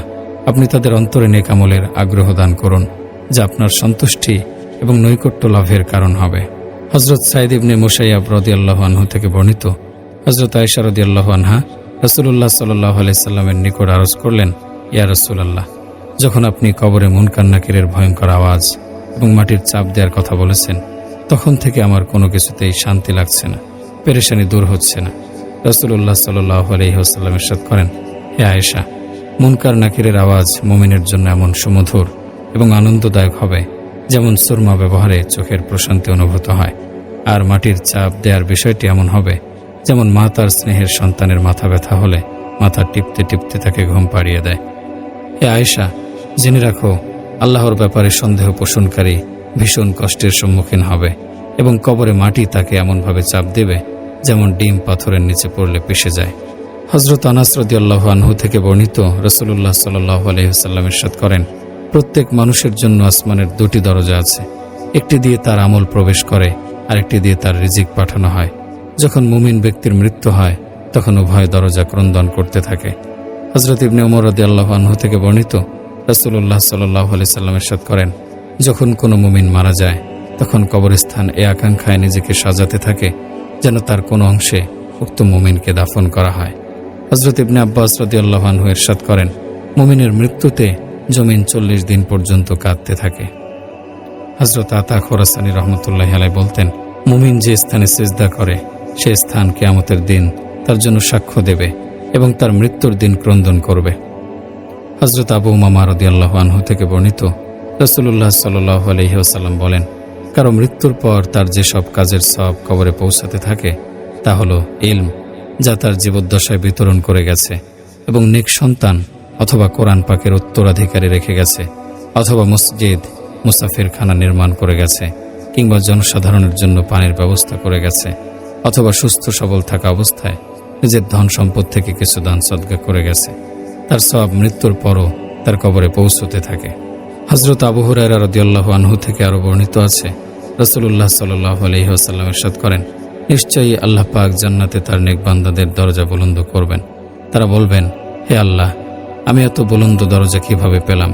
আপনি তাদের অন্তরে নেক আমলের আগ্রহ দান করুন, যা আপনার সন্তুষ্টি এবং নৈকট্য লাভের কারণ হবে। হযরত সাঈদ ইবনে মুসাইয়াব রাদিয়াল্লাহু আনহু থেকে বর্ণিত, হযরত আয়েশা রাদিয়াল্লাহু আনহা রাসূলুল্লাহ সাল্লাল্লাহু আলাইহি সাল্লামের নিকট আরজ করলেন, ইয়া রাসূলুল্লাহ, যখন আপনি কবরে মুনকার নাকিরের ভয়ঙ্কর আওয়াজ এবং মাটির চাপ দেওয়ার কথা বলেছেন, তখন থেকে আমার কোনো কিছুতেই শান্তি লাগছে না, পেরেশানি দূর হচ্ছে না। রাসূলুল্লাহ সাল্লাল্লাহু আলাইহি ওয়াসাল্লাম ইরশাদ করেন, হে আয়েশা, মুনকার নাকিরের আওয়াজ মুমিনের জন্য এমন সুমধুর এবং আনন্দদায়ক হবে যেমন সুরমা ব্যবহারে চোখের প্রশান্তি অনুভূত হয়। আর মাটির চাপ দেওয়ার বিষয়টি এমন হবে যেমন মা তার স্নেহের সন্তানের মাথা ব্যথা হলে মাথা টিপতে টিপতে তাকে ঘুম পাড়িয়ে দেয়। হে আয়েশা, জেনে রাখো, আল্লাহর ব্যাপারে সন্দেহ পোষণকারী ভীষণ কষ্টের সম্মুখীন হবে এবং কবরে মাটি তাকে এমনভাবে চাপ দেবে যেমন ডিম পাথরের নিচে পড়লে পিষে যায়। হযরত আনাস রাদিয়াল্লাহু আনহু থেকে বর্ণিত, রাসূলুল্লাহ সাল্লাল্লাহু আলাইহি ওয়াসাল্লাম ইরশাদ করেন, প্রত্যেক মানুষের জন্য আসমানের দুটি দরজা আছে, একটি দিয়ে তার আমল প্রবেশ করে, আরেকটি দিয়ে তার রিজিক পাঠানো হয়। যখন মুমিন ব্যক্তির মৃত্যু হয় তখন উভয় দরজা ক্রন্দন করতে থাকে। হযরত ইবনে ওমর রাদিয়াল্লাহু আনহু থেকে বর্ণিত, রাসূলুল্লাহ সাল্লাল্লাহু আলাইহি ওয়াসাল্লাম ইরশাদ করেন, যখন কোনো মুমিন মারা যায় তখন কবরস্থান এই আকাঙ্ক্ষায় নিজেকে সাজাতে থাকে যেন তার কোনো অংশে উক্ত মুমিনকে দাফন করা হয়। হযরত ইবনে আব্বাস রাদিয়াল্লাহু আনহু ইরশাদ করেন, মুমিনের মৃত্যুতে জমিন 40 দিন পর্যন্ত কাঁদতে থাকে। হযরত আতা খোরাসানী রহমতুল্লাহি আলাইহি বলতেন, মুমিন যে স্থানে সিজদা করে সে স্থান কিয়ামতের দিন তার জন্য সাক্ষ্য দেবে এবং তার মৃত্যুর দিন ক্রন্দন করবে। হযরত আবু উমামা রাদিয়াল্লাহু আনহু থেকে বর্ণিত, রাসূলুল্লাহ সাল্লাল্লাহু আলাইহি ওয়াসাল্লাম বলেন, কারো মৃত্যুর পর তার যেসব কাজের সওয়াব কবরে পৌঁছাতে থাকে তা হলো ইলম, যা তার জীবদ্দশায় বিতরণ করে গেছে, এবং নেক সন্তান অথবা কোরআন পাকের উত্তরাধিকারী রেখে গেছে, অথবা মসজিদ মুসাফিরখানা নির্মাণ করে গেছে, কিংবা জনসাধারণের জন্য পানির ব্যবস্থা করে গেছে, অথবা সুস্থ সবল থাকা অবস্থায় নিজের ধন সম্পদ থেকে কিছু দান সদকা করে গেছে। তার সওয়াব মৃত্যুর পরও তার কবরে পৌঁছতে থাকে। হযরত আবু হুরায়রা রাদিয়াল্লাহু আনহু থেকে আরো বর্ণিত আছে, রাসূলুল্লাহ সাল্লাল্লাহু আলাইহি ওয়াসাল্লাম ইরশাদ করেন, নিশ্চয়ই আল্লাহ পাক জান্নাতে তার নেক বান্দাদের দরজা বুলন্দ করবেন। তারা বলবেন, হে আল্লাহ, আমি এত বুলন্দ দরজা কিভাবে পেলাম?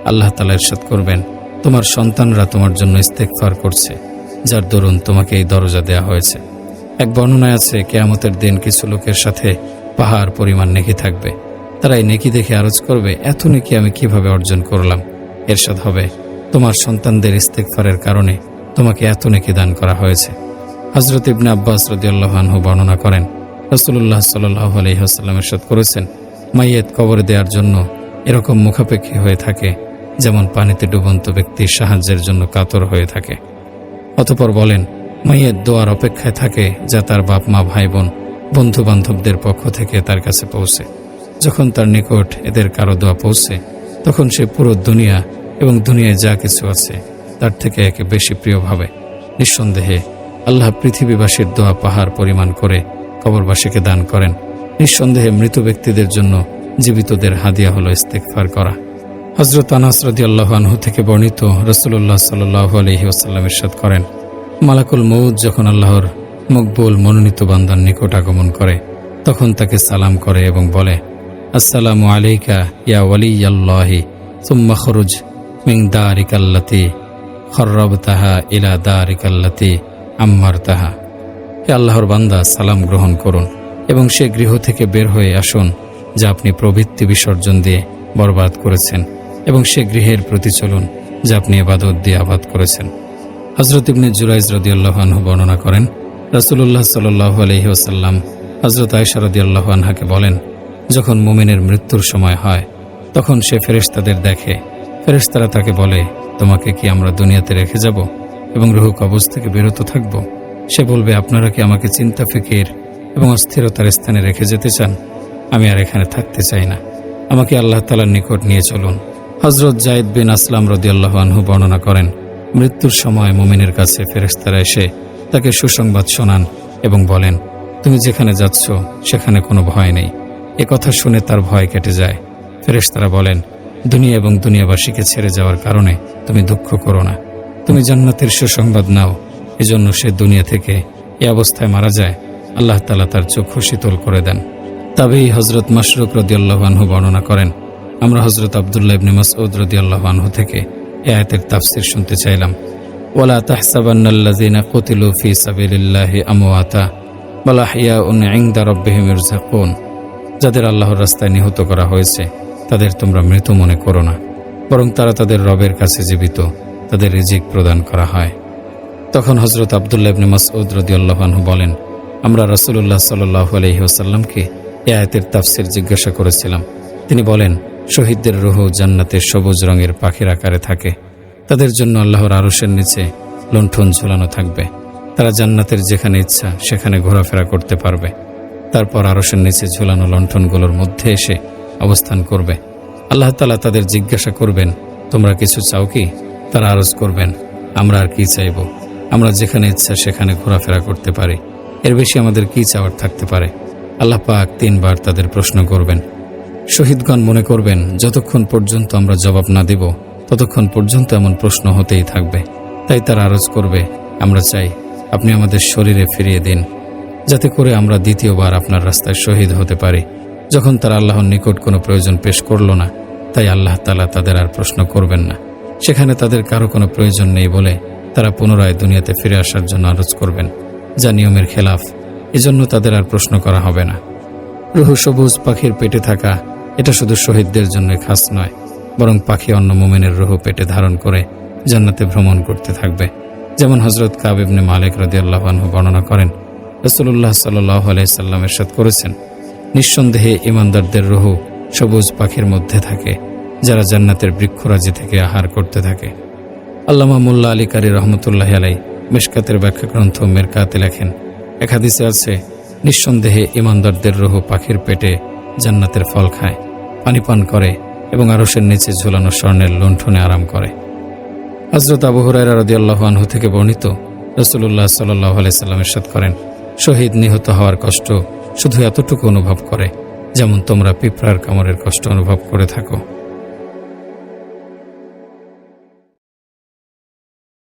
আল্লাহ তাআলা ইরশাদ করবেন, তোমার সন্তানরা তোমার জন্য ইস্তেগফার করছে, যার দরুন তোমাকে এই দরজা দেয়া হয়েছে। এক বর্ণনায় আছে, কিয়ামতের দিন কিছু লোকের সাথে পাহাড় পরিমাণ নেকি থাকবে। তারা এই নেকি দেখে আরজ করবে, এত নেকি আমি কিভাবে অর্জন করলাম? ইরশাদ হবে, তোমার সন্তানদের ইস্তেগফারের কারণে তোমাকে এত নেকি দান করা হয়েছে। হযরত ইবনে আব্বাস রাদিয়াল্লাহু আনহু বর্ণনা করেন, রাসূলুল্লাহ সাল্লাল্লাহু আলাইহি ওয়াসাল্লাম ইরশাদ করেছেন, মাইয়েত কবরে দেওয়ার জন্য এরকম মুখাপেক্ষী হয়ে থাকে যেমন পানিতে ডুবন্ত ব্যক্তির সাহায্যের জন্য কাতর হয়ে থাকে। অতঃপর বলেন, মাইয়েত দোয়ার অপেক্ষায় থাকে যা তার বাপ মা ভাই বোন বন্ধু বান্ধবদের পক্ষ থেকে তার কাছে পৌঁছে। যখন তার নিকট এদের কারো দোয়া পৌঁছে তখন সে পুরো দুনিয়া এবং দুনিয়ায় যা কিছু আছে তার থেকে একে বেশি প্রিয় ভাবে। নিঃসন্দেহে আল্লাহ পৃথিবীবাসীর দোয়া পাহাড় পরিমাণ করে কবরবাসীকে দান করেন। নিঃসন্দেহে মৃত ব্যক্তিদের জন্য জীবিতদের হাদিয়া হলো ইস্তেগফার করা। হযরত আনাস রাদিয়াল্লাহু আনহু থেকে বর্ণিত, রাসূলুল্লাহ সাল্লাল্লাহু আলাইহি ওয়াসাল্লাম ইরশাদ করেন, মালাকুল মউত যখন আল্লাহর মকবুল মনোনীত বান্দার নিকট আগমন করে তখন তাকে সালাম করে এবং বলে, আসসালামু আলাইকা ইয়া ওয়ালিয়াল্লাহি সুম্মা খুরুজ মিন দারিকাল্লাতি খররাবতাহা ইলা দারিকাল্লাতি আম্মারতাহা। হে আল্লাহর বান্দা, সালাম গ্রহণ করুন এবং সে গৃহ থেকে বের হয়ে আসুন যা আপনি প্রবৃত্তি বিসর্জন দিয়ে বরবাদ করেছেন, এবং সে গৃহের প্রতি চলুন যা আপনি ইবাদত দিয়ে আবাদ করেছেন। হযরত ইবনে জুরাইজ রাদিয়াল্লাহু আনহু বর্ণনা করেন, রাসূলুল্লাহ সাল্লাল্লাহু আলাইহি ওয়াসাল্লাম হযরত আয়েশা রাদিয়াল্লাহু আনহাকে বলেন, যখন মুমিনের মৃত্যুর সময় হয় তখন সে ফেরেশতাদের দেখে। ফেরেশতারা তাকে বলে, তোমাকে কি আমরা দুনিয়াতে রেখে যাব এবং রূহ কবজ থেকে বিরত থাকব? সে বলবে, আপনারা কি আমাকে চিন্তা ফিকির এবং অস্থিরতার স্থানে রেখে যেতে চান? আমি আর এখানে থাকতে চাই না, আমাকে আল্লাহ তাআলার নিকট নিয়ে চলুন। হযরত যায়েদ বিন আসলাম রাদিয়াল্লাহু আনহু বর্ণনা করেন, মৃত্যুর সময় মুমিনের কাছে ফেরেশতারা এসে তাকে সুসংবাদ শোনান এবং বলেন, তুমি যেখানে যাচ্ছ সেখানে কোনো ভয় নেই। এ কথা শুনে তার ভয় কেটে যায়। ফেরেশতারা বলেন, দুনিয়া এবং দুনিয়াবাসীকে ছেড়ে যাওয়ার কারণে তুমি দুঃখ করো না, তুমি জান্নাতের সুসংবাদ নাও। এজন্য সে দুনিয়া থেকে এই অবস্থায় মারা যায়, আল্লাহ তাআলা তার চক্ষু শীতল করে দেন। তবেই হযরত মাশরুক রাদিয়াল্লাহু আনহু বর্ণনা করেন, আমরা হযরত আব্দুল্লাহ ইবনে মাসউদ রাদিয়াল্লাহু আনহু থেকে এই আয়াতের তাফসীর শুনতে চাইলাম। ওয়ালা তাহসাবান্নাল্লাযীনা কুতিলু ফী সাবিলিল্লাহি আমওয়াতা বাল আহইয়াউন ইনদা রাব্বিহিম ইরযাকুন। যাদের আল্লাহর রাস্তায় নিহত করা হয়েছে তাদের তোমরা মৃত মনে করো না, বরং তারা তাদের রবের কাছে জীবিত, তাদের রিজিক প্রদান করা হয়। তখন হযরত আব্দুল্লাহ ইবনে মাসউদ রাদিয়াল্লাহু আনহু বলেন, আমরা রাসূলুল্লাহ সাল্লাল্লাহু আলাইহি ওয়াসাল্লামকে এই আয়াতের তাফসীর জিজ্ঞাসা করেছিলাম। তিনি বলেন, শহীদদের রূহ জান্নাতের সবুজ রঙের পাখির আকারে থাকে। তাদের জন্য আল্লাহর আরশের নিচে লণ্ঠন ঝুলানো থাকবে। তারা জান্নাতের যেখানে ইচ্ছা সেখানে ঘোরাফেরা করতে পারবে। তারপর আরশের নিচে ঝুলানো লণ্ঠনগুলোর মধ্যে এসে অবস্থান করবে। আল্লাহ তাআলা তাদের জিজ্ঞাসা করবেন, তোমরা কিছু চাও কি? তারা আরজ করবেন, আমরা আর কি চাইব? আমরা যেখানে ইচ্ছা সেখানে ঘোরাফেরা করতে পারি, এর বেশি আমাদের কি চাওয়ার থাকতে পারে? আল্লাহ পাক 3 বার তাদের প্রশ্ন করবেন। শহীদগণ মনে করবেন, যতক্ষণ পর্যন্ত আমরা জবাব না দেব ততক্ষণ পর্যন্ত এমন প্রশ্ন হতেই থাকবে। তাই তারা আরজ করবে, আমরা চাই আপনি আমাদের শরীরে ফিরিয়ে দিন, যাতে করে আমরা দ্বিতীয়বার আপনার রাস্তায় শহীদ হতে পারি। যখন তারা আল্লাহর নিকট কোনো প্রয়োজন পেশ করল না, তাই আল্লাহ তাআলা তাদের আর প্রশ্ন করবেন না। সেখানে তাদের কারো কোনো প্রয়োজন নেই বলে তারা পুনরায় দুনিয়াতে ফিরে আসার জন্য আরজ করবেন, যা নিয়মের খেলাফ। এজন্য তাদের আর প্রশ্ন করা হবে না। রূহ সবুজ পাখির পেটে থাকা এটা শুধু শহীদদের জন্য খাস নয়, বরং পাখি অন্য মুমিনের রূহ পেটে ধারণ করে জান্নাতে ভ্রমণ করতে থাকবে। যেমন হযরত কাব ইবনে মালিক রাদিয়াল্লাহু আনহু বর্ণনা করেন, রাসূলুল্লাহ সাল্লাল্লাহু আলাইহি সাল্লাম ইরশাদ করেছেন, নিঃসন্দেহে ঈমানদারদের রূহ সবুজ পাখির মধ্যে থাকে, যারা জান্নাতের বৃক্ষরাজি থেকে আহার করতে থাকে। আল্লামা মোল্লা আলী কারি রহমতুল্লাহি আলাইহি মিশকাতের ব্যাখ্যা গ্রন্থ মেরকাতে লেখেন, এক হাদিসে আছে, নিঃসন্দেহে ঈমানদারদের রূহ পাখির পেটে জান্নাতের ফল খায়, পানি পান করে এবং আরশের নিচে ঝুলানো স্বর্ণের লণ্ঠনে আরাম করে। হযরত আবু হুরায়রা রাদিয়াল্লাহু আনহু থেকে বর্ণিত, রাসূলুল্লাহ সাল্লাল্লাহু আলাইহি সাল্লাম ইরশাদ করেন, শহীদ নিহত হওয়ার কষ্ট শুধু এতটুকু অনুভব করে যেমন তোমরা পিঁপড়ার কামড়ের কষ্ট অনুভব করে থাকো।